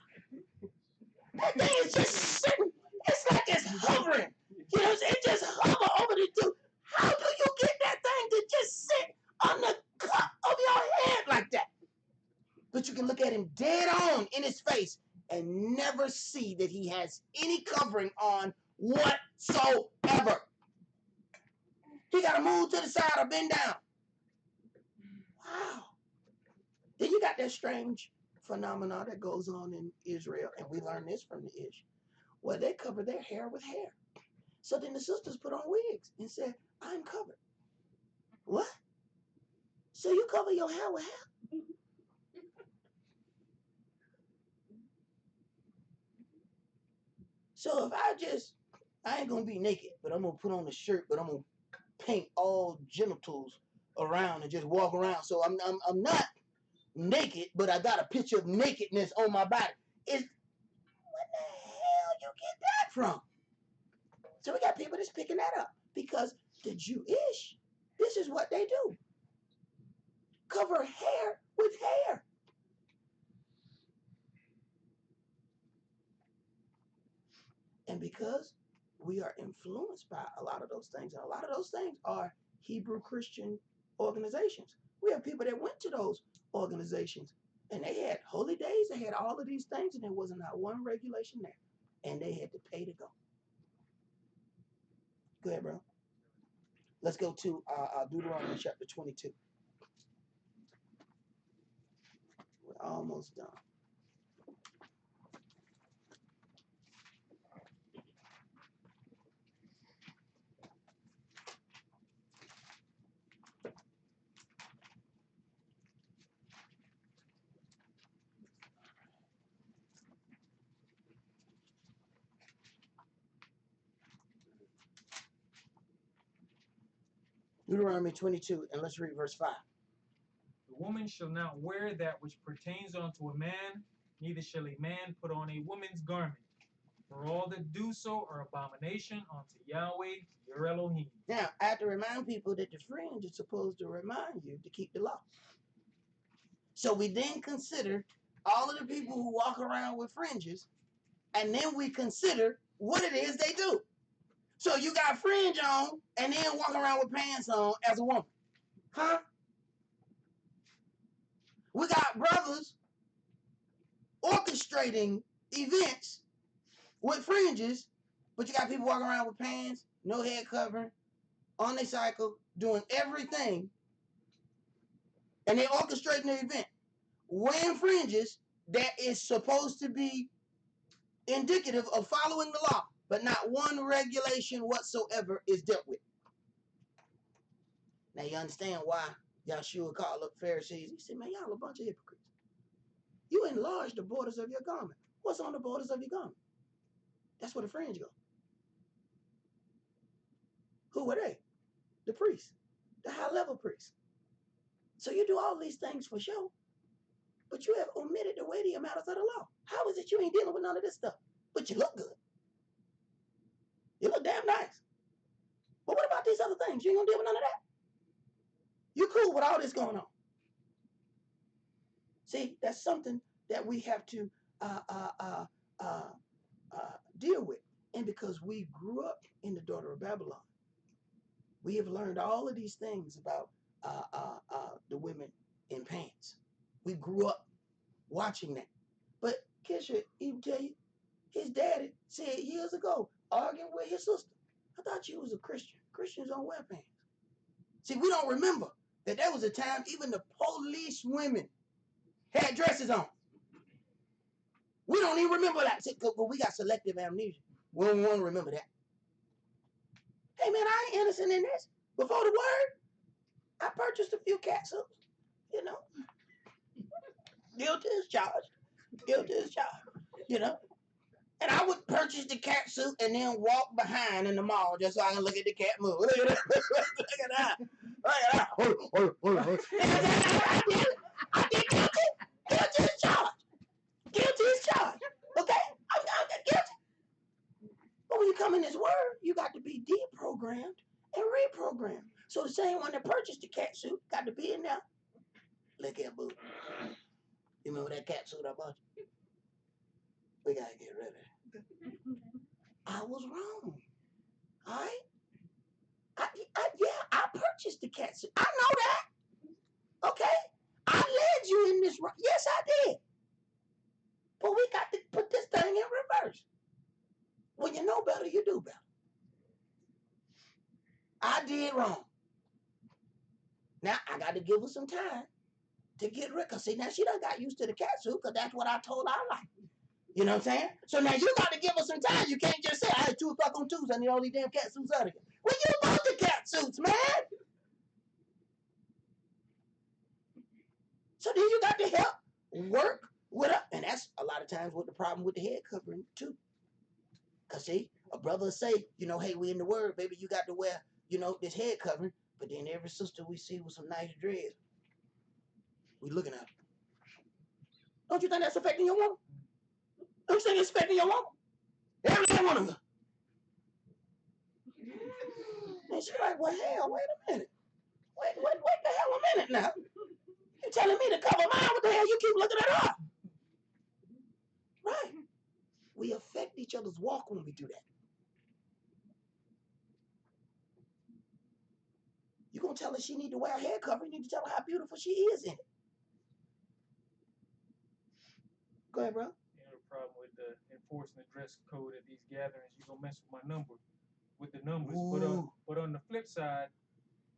That thing is just sitting. It's like it's hovering. You know, it just hover over the dude. How do you get that thing to just sit on the cup of your head like that? But you can look at him dead on in his face and never see that he has any covering on whatsoever. He got to move to the side or bend down. Wow. Then you got that strange phenomena that goes on in Israel, and we learn this from the Ish, where they cover their hair with hair. So then the sisters put on wigs and said, I'm covered. What? So you cover your hair with hair? So if I ain't gonna be naked, but I'm gonna put on a shirt, but I'm gonna paint all genitals around and just walk around. So I'm not naked, but I got a picture of nakedness on my body. What the hell you get that from? So we got people that's picking that up because the Jewish, this is what they do. Cover hair with hair. And because we are influenced by a lot of those things, and a lot of those things are Hebrew Christian organizations. We have people that went to those organizations and they had holy days, they had all of these things, and there wasn't not one regulation there. And they had to pay to go. Go ahead, bro. Let's go to Deuteronomy chapter 22. We're almost done. Deuteronomy 22, and let's read verse 5. The woman shall not wear that which pertains unto a man, neither shall a man put on a woman's garment. For all that do so are abomination unto Yahweh, your Elohim. Now, I have to remind people that the fringe is supposed to remind you to keep the law. So we then consider all of the people who walk around with fringes, and then we consider what it is they do. So you got fringe on, and then walk around with pants on as a woman. Huh? We got brothers orchestrating events with fringes, but you got people walking around with pants, no head covering, on their cycle, doing everything, and they're orchestrating the event, wearing fringes that is supposed to be indicative of following the law, but not one regulation whatsoever is dealt with. Now you understand why Yahshua called up Pharisees. He said, man, y'all a bunch of hypocrites. You enlarge the borders of your garment. What's on the borders of your garment? That's where the fringe go. Who were they? The priests, the high-level priests. So you do all these things for show, but you have omitted the weightier matters of the law. How is it you ain't dealing with none of this stuff? But you look good. You look damn nice. But what about these other things? You ain't gonna deal with none of that? You cool with all this going on. See, that's something that we have to deal with. And because we grew up in the daughter of Babylon, we have learned all of these things about the women in pants. We grew up watching that. But Kesha, he will tell you, his daddy said years ago, arguing with his sister, I thought you was a Christian. Christians don't wear pants. See, we don't remember that there was a time even the police women had dresses on. We don't even remember that. But we got selective amnesia. We don't want to remember that. Hey, man, I ain't innocent in this. Before the word, I purchased a few catsuits. You know, guilty as charged. Guilty as charged. You know. And I would purchase the cat suit and then walk behind in the mall just so I can look at the cat move. Look at that. Look at that. Look at that. I did guilty. Guilty as charged. Guilty as charged. Okay? I'm guilty. But when you come in this word, you got to be deprogrammed and reprogrammed. So the same one that purchased the cat suit got to be in there. Look at boo. You remember that cat suit I bought you? We got to get rid of it. I was wrong. All right? I purchased the cat suit. I know that. Okay? I led you in this. Yes, I did. But we got to put this thing in reverse. When you know better, you do better. I did wrong. Now, I got to give her some time to get rid. Because, see, now she done got used to the cat suit because that's what I told her I like. You know what I'm saying? So now you got to give her some time. You can't just say, I had 2 o'clock on Tuesday and the only damn cat suits out of here. Well, you bought the cat suits, man. So then you got to help work with her. And that's a lot of times what the problem with the head covering, too. Because, see, a brother will say, you know, hey, we in the word, baby, you got to wear, you know, this head covering. But then every sister we see with some nice dreads, we looking at her. Don't you think that's affecting your woman? Don't you think it's affecting your woman? Every last one of them. And she's like, well, hell, wait a minute. Wait the hell a minute now. You're telling me to cover mine? What the hell you keep looking at her? Right. We affect each other's walk when we do that. You're going to tell her she need to wear a hair cover. You need to tell her how beautiful she is in it. Go ahead, bro. You know, the problem with enforcing the dress code at these gatherings, you're going to mess with my number, with the numbers. But on the flip side,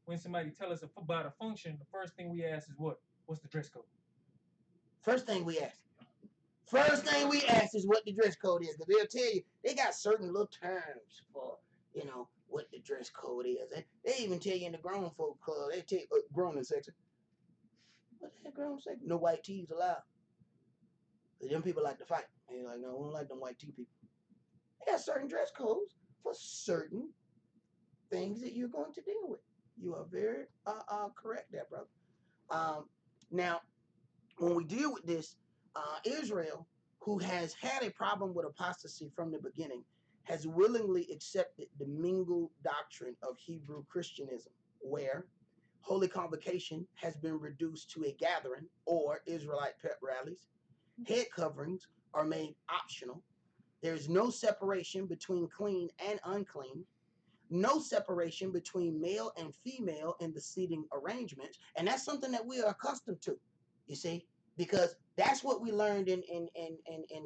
when somebody tell us about a function, the first thing we ask is what? What's the dress code? First thing we ask. First thing we ask is what the dress code is. Because they'll tell you, they got certain little terms for, you know, what the dress code is. And they even tell you in the grown folk club, they tell you, grown in section. What the heck grown section? No white tees allowed. Them people like to fight. And you're like, no, we don't like them white tee people. They got certain dress codes for certain things that you're going to deal with. You are very correct there, brother. Now, when we deal with this, Israel, who has had a problem with apostasy from the beginning, has willingly accepted the mingled doctrine of Hebrew Christianism, where Holy Convocation has been reduced to a gathering or Israelite pep rallies. Head coverings are made optional. There is no separation between clean and unclean. No separation between male and female in the seating arrangements. And that's something that we are accustomed to, you see, because that's what we learned in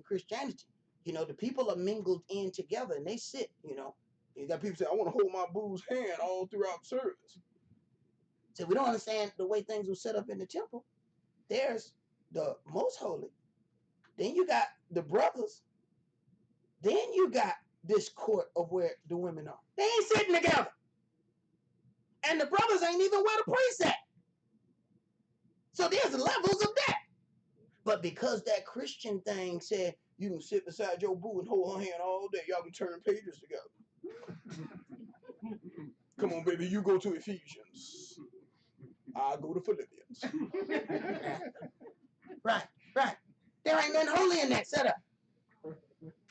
Christianity. You know, the people are mingled in together and they sit, you know. You got people say, I want to hold my boo's hand all throughout service. So we don't understand the way things were set up in the temple. There's the most holy. Then you got the brothers. Then you got this court of where the women are. They ain't sitting together. And the brothers ain't even where the priest at. So there's levels of that. But because that Christian thing said you can sit beside your boo and hold her hand all day, y'all can turn pages together. Come on, baby, you go to Ephesians. I go to Philippians. Right. There ain't nothing holy in that setup.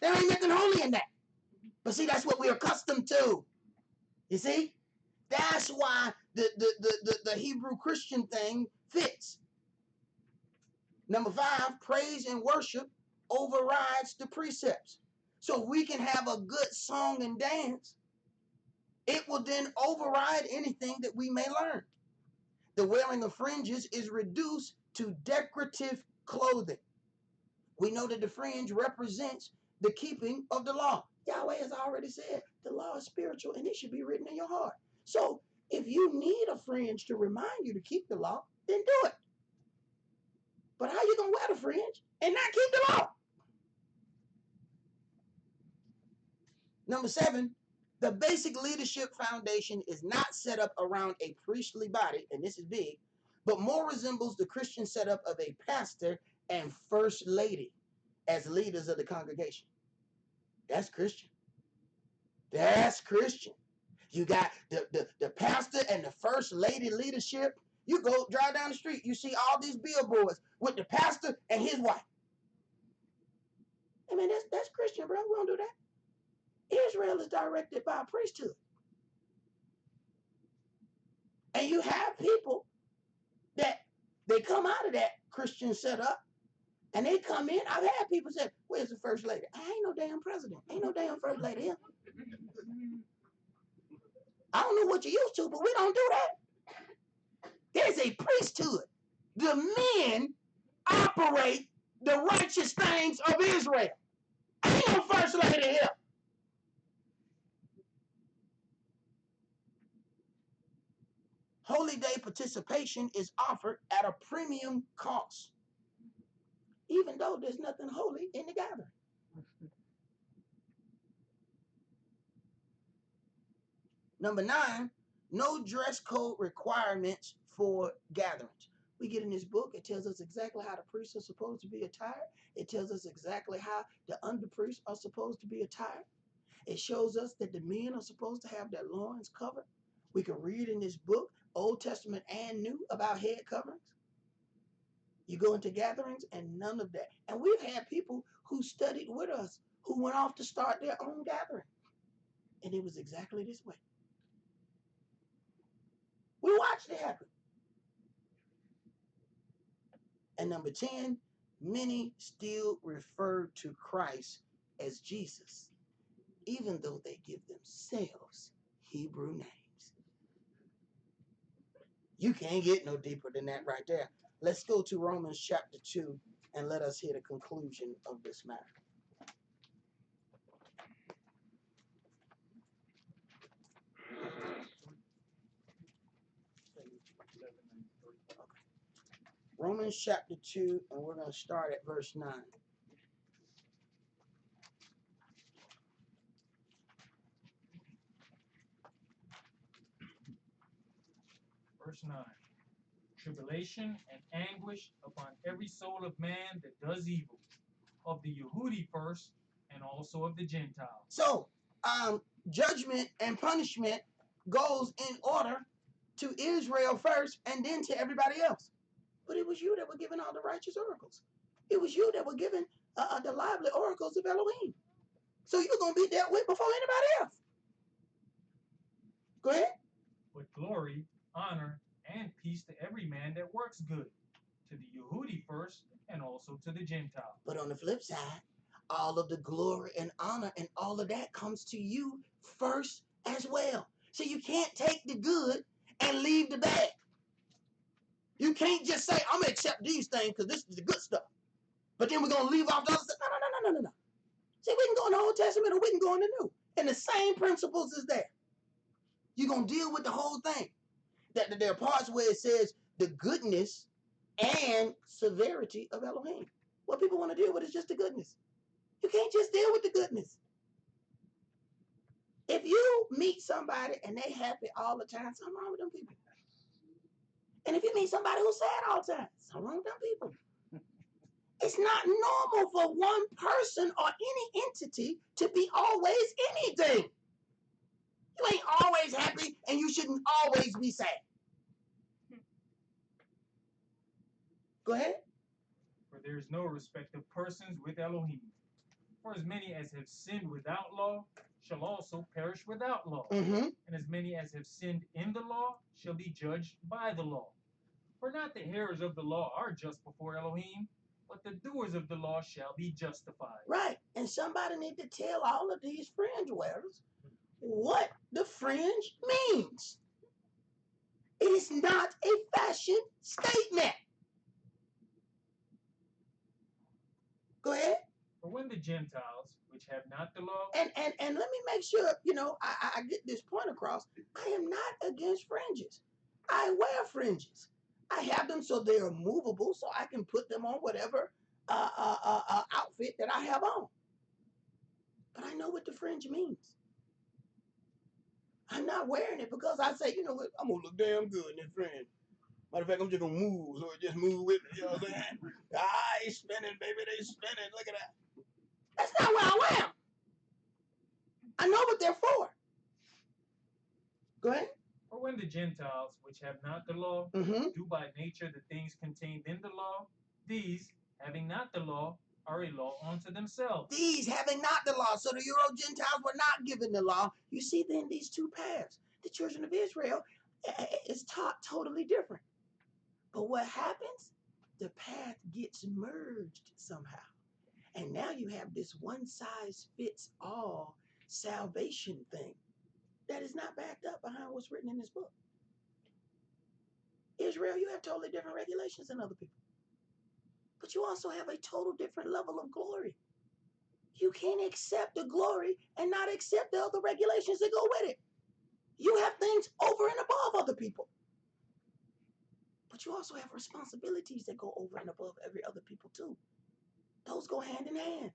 There ain't nothing holy in that. But see, that's what we're accustomed to. You see? That's why the Hebrew Christian thing fits. Number 5, praise and worship overrides the precepts. So if we can have a good song and dance, it will then override anything that we may learn. The wearing of fringes is reduced to decorative clothing. We know that the fringe represents the keeping of the law. Yahweh has already said the law is spiritual and it should be written in your heart. So if you need a fringe to remind you to keep the law, then do it. But how you going to wear the fringe and not keep the law? Number 7, the basic leadership foundation is not set up around a priestly body, and this is big, but more resembles the Christian setup of a pastor and first lady as leaders of the congregation. That's Christian. That's Christian. You got the pastor and the first lady leadership. You go drive down the street, you see all these billboards with the pastor and his wife. I mean, that's Christian, bro. We don't do that. Israel is directed by a priesthood. And you have people that they come out of that Christian setup and they come in. I've had people say, where's the first lady? I ain't no damn president. Ain't no damn first lady here. I don't know what you're used to, but we don't do that. There's a priesthood. The men operate the righteous things of Israel. Ain't no first lady here. Holy Day participation is offered at a premium cost, even though there's nothing holy in the gathering. Number 9, no dress code requirements for gatherings. We get in this book, it tells us exactly how the priests are supposed to be attired. It tells us exactly how the under priests are supposed to be attired. It shows us that the men are supposed to have their loins covered. We can read in this book, Old Testament and New, about head coverings. You go into gatherings and none of that. And we've had people who studied with us who went off to start their own gathering. And it was exactly this way. We watched it happen. And number 10, many still refer to Christ as Jesus, even though they give themselves Hebrew names. You can't get no deeper than that right there. Let's go to Romans chapter 2 and let us hear the conclusion of this matter. Okay. Romans chapter 2, and we're going to start at verse 9. Verse 9. Tribulation and anguish upon every soul of man that does evil, of the Yehudi first, and also of the Gentiles. So, judgment and punishment goes in order to Israel first and then to everybody else. But it was you that were given all the righteous oracles. It was you that were given the lively oracles of Elohim. So you're going to be dealt with before anybody else. Go ahead. But glory, honor, and peace to every man that works good, to the Yehudi first, and also to the Gentile. But on the flip side, all of the glory and honor and all of that comes to you first as well. So you can't take the good and leave the bad. You can't just say, I'm going to accept these things because this is the good stuff. But then we're going to leave off the other stuff. No. See, we can go in the Old Testament or we can go in the New. And the same principles is there. You're going to deal with the whole thing. That there are parts where it says the goodness and severity of Elohim. What people want to deal with is just the goodness. You can't just deal with the goodness. If you meet somebody and they happy all the time, something wrong with them people. And if you meet somebody who's sad all the time, something wrong with them people. It's not normal for one person or any entity to be always anything. You ain't always happy and you shouldn't always be sad. Go ahead. For there is no respect of persons with Elohim. For as many as have sinned without law shall also perish without law. Mm-hmm. And as many as have sinned in the law shall be judged by the law. For not the hearers of the law are just before Elohim, but the doers of the law shall be justified. Right. And somebody need to tell all of these fringe wearers what the fringe means. It is not a fashion statement. Go ahead. For when the Gentiles, which have not the law, And let me make sure, I get this point across. I am not against fringes. I wear fringes. I have them so they are movable, so I can put them on whatever outfit that I have on. But I know what the fringe means. I'm not wearing it because I say, you know what, I'm going to look damn good in this fringe. Matter of fact, I'm just going to move, so it just move with me. You know what I'm saying? They spinning, baby, they spinning. Look at that. That's not what I wear. I know what they're for. Go ahead. for when the Gentiles, which have not the law, Mm-hmm. do by nature the things contained in the law, these, having not the law, are a law unto themselves. These having not the law. So the Euro-Gentiles were not given the law. You see then these two paths. The children of Israel is taught totally different. But what happens? The path gets merged somehow. And now you have this one-size-fits-all salvation thing that is not backed up behind what's written in this book. Israel, you have totally different regulations than other people. But you also have a total different level of glory. You can't accept the glory and not accept the other regulations that go with it. You have things over and above other people. But you also have responsibilities that go over and above every other people too. Those go hand in hand.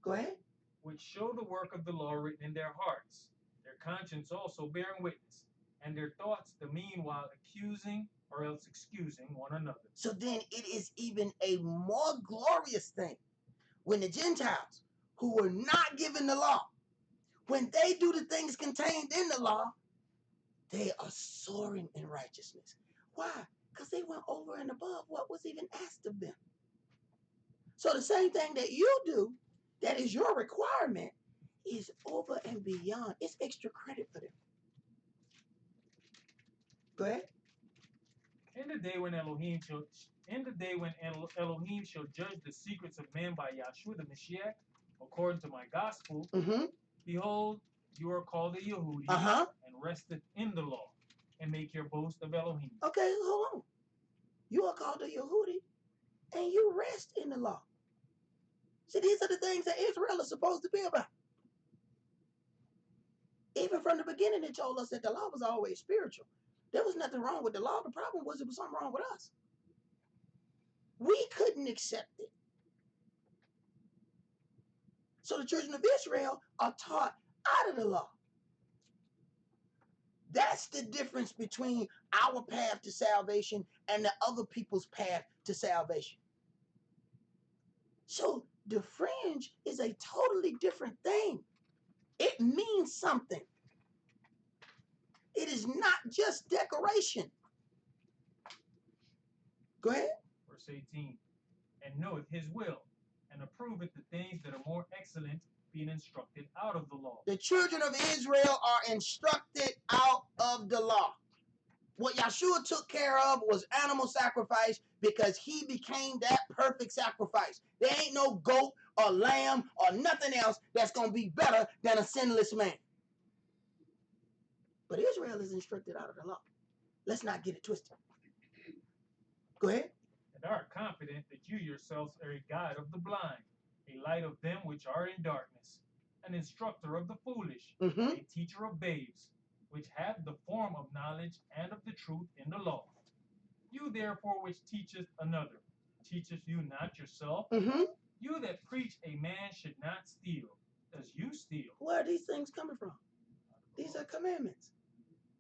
Go ahead. Which show the work of the law written in their hearts, their conscience also bearing witness, and their thoughts the meanwhile accusing or else excusing one another. So then it is even a more glorious thing when the Gentiles, who were not given the law, when they do the things contained in the law, they are soaring in righteousness. Why? Because they went over and above what was even asked of them. So the same thing that you do, that is your requirement, is over and beyond. It's extra credit for them. Go ahead. In the day when Elohim shall judge the secrets of men by Yahshua the Mashiach, according to my gospel, Mm-hmm. behold, you are called a Yehudi, and resteth in the law, and make your boast of Elohim. Okay, hold on. You are called a Yehudi, and you rest in the law. See, these are the things that Israel is supposed to be about. Even from the beginning, it told us that the law was always spiritual. There was nothing wrong with the law. The problem was it was something wrong with us. We couldn't accept it. So the children of Israel are taught out of the law. That's the difference between our path to salvation and the other people's path to salvation. So the fringe is a totally different thing. It means something. It is is not just decoration. Go ahead. Verse 18. And knoweth his will, and approveth the things that are more excellent, being instructed out of the law. The children of Israel are instructed out of the law. What Yahshua took care of was animal sacrifice because he became that perfect sacrifice. There ain't no goat or lamb or nothing else that's going to be better than a sinless man. But Israel is instructed out of the law. Let's not get it twisted. Go ahead. And are confident that you yourselves are a guide of the blind, a light of them which are in darkness, an instructor of the foolish, a teacher of babes, which have the form of knowledge and of the truth in the law. You therefore which teacheth another, teacheth you not yourself? You that preach a man should not steal, does you steal? Where are these things coming from? These are commandments.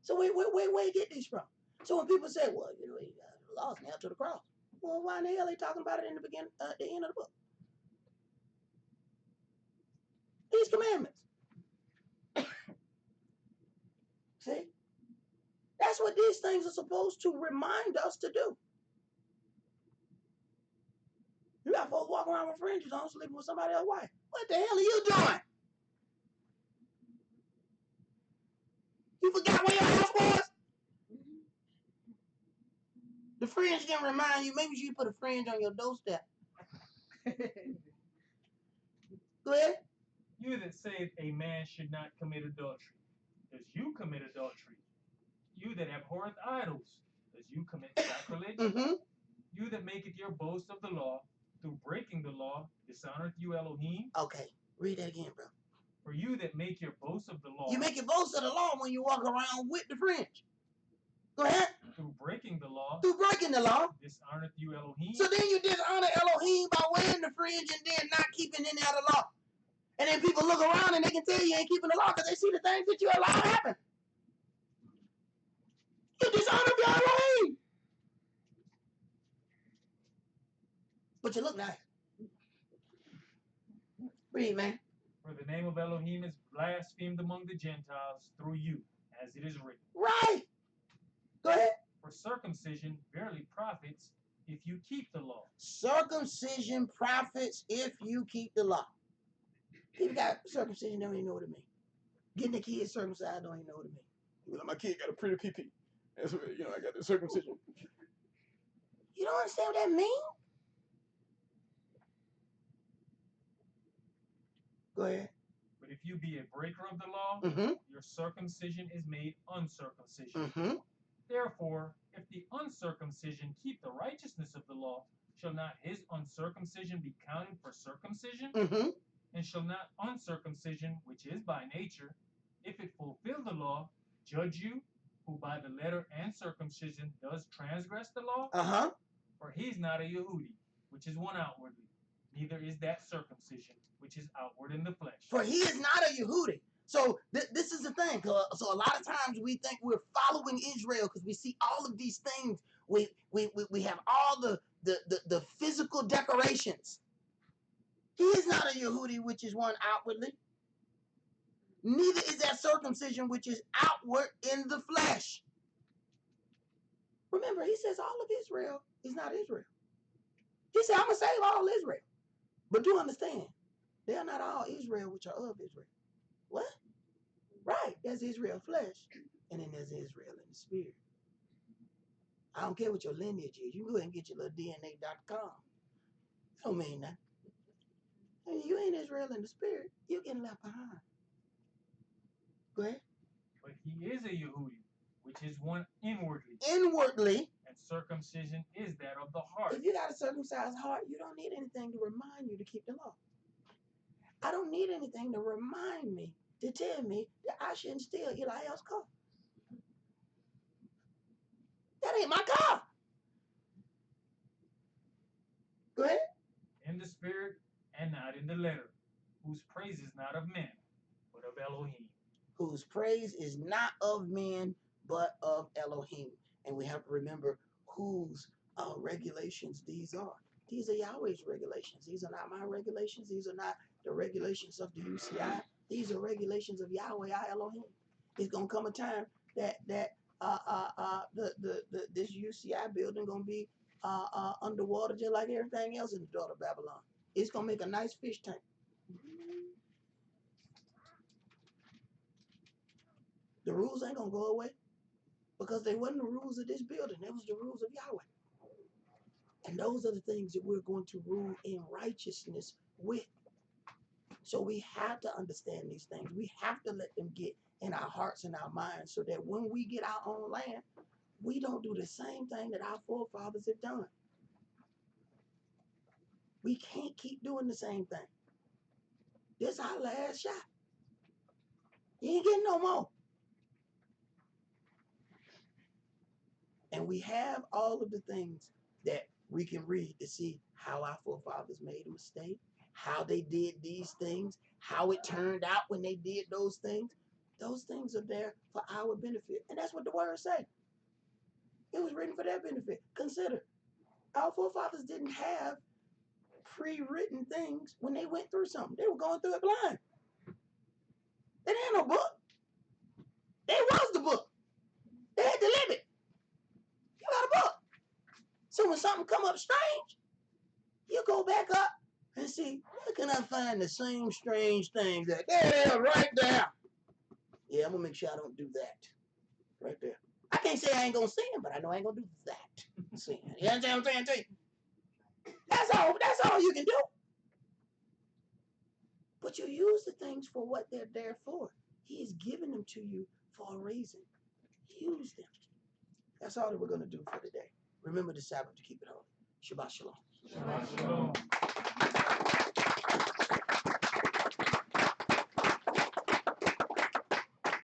So where you get these from? So when people say, well, you know, the law's nailed to the cross. Well, why in the hell are they talking about it in the beginning, the end of the book? These commandments. See? That's what these things are supposed to remind us to do. You got folks walking around with fringes on, sleeping with somebody else's wife. What the hell are you doing? You forgot where your house was? The fringe didn't remind you. Maybe you should put a fringe on your doorstep. Go ahead. You that say a man should not commit adultery, does you commit adultery? You that abhorreth idols, does you commit sacrilege? You that maketh your boast of the law, through breaking the law, dishonoreth you Elohim? Okay, read that again, bro. For you that make your boast of the law. You make your boast of the law when you walk around with the fringe. Go ahead. Through breaking the law. Through breaking the law. Dishonoreth you Elohim. So then you dishonor Elohim by wearing the fringe and then not keeping any of the law. And then people look around and they can tell you ain't keeping the law because they see the things that you allow to happen. You dishonor your Elohim. But you look nice. Read, man. For the name of Elohim is blasphemed among the Gentiles through you, as it is written. Right. Go ahead. For circumcision verily profits if you keep the law. Circumcision profits if you keep the law. People got circumcision, don't even know what it means. Getting the kids circumcised, don't even know what it means. Well, my kid got a pretty pee-pee. That's what, you know, I got the circumcision. You don't understand what that means? Go ahead. But if you be a breaker of the law, your circumcision is made uncircumcision. Therefore, if the uncircumcision keep the righteousness of the law, shall not his uncircumcision be counted for circumcision? And shall not uncircumcision, which is by nature, if it fulfill the law, judge you, who by the letter and circumcision does transgress the law? For he is not a Yehudi, which is one outwardly, neither is that circumcision, which is outward in the flesh. For he is not a Yehudi. So this is the thing. So a lot of times we think we're following Israel because we see all of these things. We have all the physical decorations. He is not a Yehudi, which is one outwardly. Neither is that circumcision, which is outward in the flesh. Remember, he says all of Israel is not Israel. He said, I'm going to save all Israel. But do understand, they are not all Israel which are of Israel. What? Right. There's Israel flesh, and then there's Israel in the spirit. I don't care what your lineage is. You can go ahead and get your little DNA.com. Don't mean that. Hey, you ain't Israel in the spirit. You're getting left behind. Go ahead. But he is a Yehudi, which is one inwardly. Inwardly. And circumcision is that of the heart. If you got a circumcised heart, you don't need anything to remind you to keep the law. I don't need anything to remind me, to tell me that I shouldn't steal Eliel's car. That ain't my car. Go ahead. In the spirit and not in the letter, whose praise is not of men, but of Elohim. Whose praise is not of men, but of Elohim. And we have to remember whose regulations these are. These are Yahweh's regulations. These are not my regulations. These are not the regulations of the UCI. These are regulations of Yahweh, our Elohim. It's going to come a time that this UCI building gonna be underwater just like everything else in the daughter of Babylon. It's gonna make a nice fish tank. The rules ain't gonna go away because they wasn't the rules of this building. They was the rules of Yahweh. And those are the things that we're going to rule in righteousness with. So we have to understand these things. We have to let them get in our hearts and our minds so that when we get our own land, we don't do the same thing that our forefathers have done. We can't keep doing the same thing. This is our last shot. You ain't getting no more. And we have all of the things that we can read to see how our forefathers made a mistake, how they did these things, how it turned out when they did those things. Those things are there for our benefit. And that's what the words say. It was written for their benefit. Consider, our forefathers didn't have pre-written things when they went through something. They were going through it blind. They didn't have no book. They was the book. They had to live it. You got a book. So when something come up strange, you go back up and see, where can I find the same strange things that there they are right there? Yeah, I'm gonna make sure I don't do that. Right there. I can't say I ain't gonna sin, but I know I ain't gonna do that sin. You understand what I'm saying to you? That's all you can do. But you use the things for what they're there for. He is giving them to you for a reason. Use them. That's all that we're gonna do for today. Remember the Sabbath to keep it holy. Shabbat shalom. Shabbat shalom.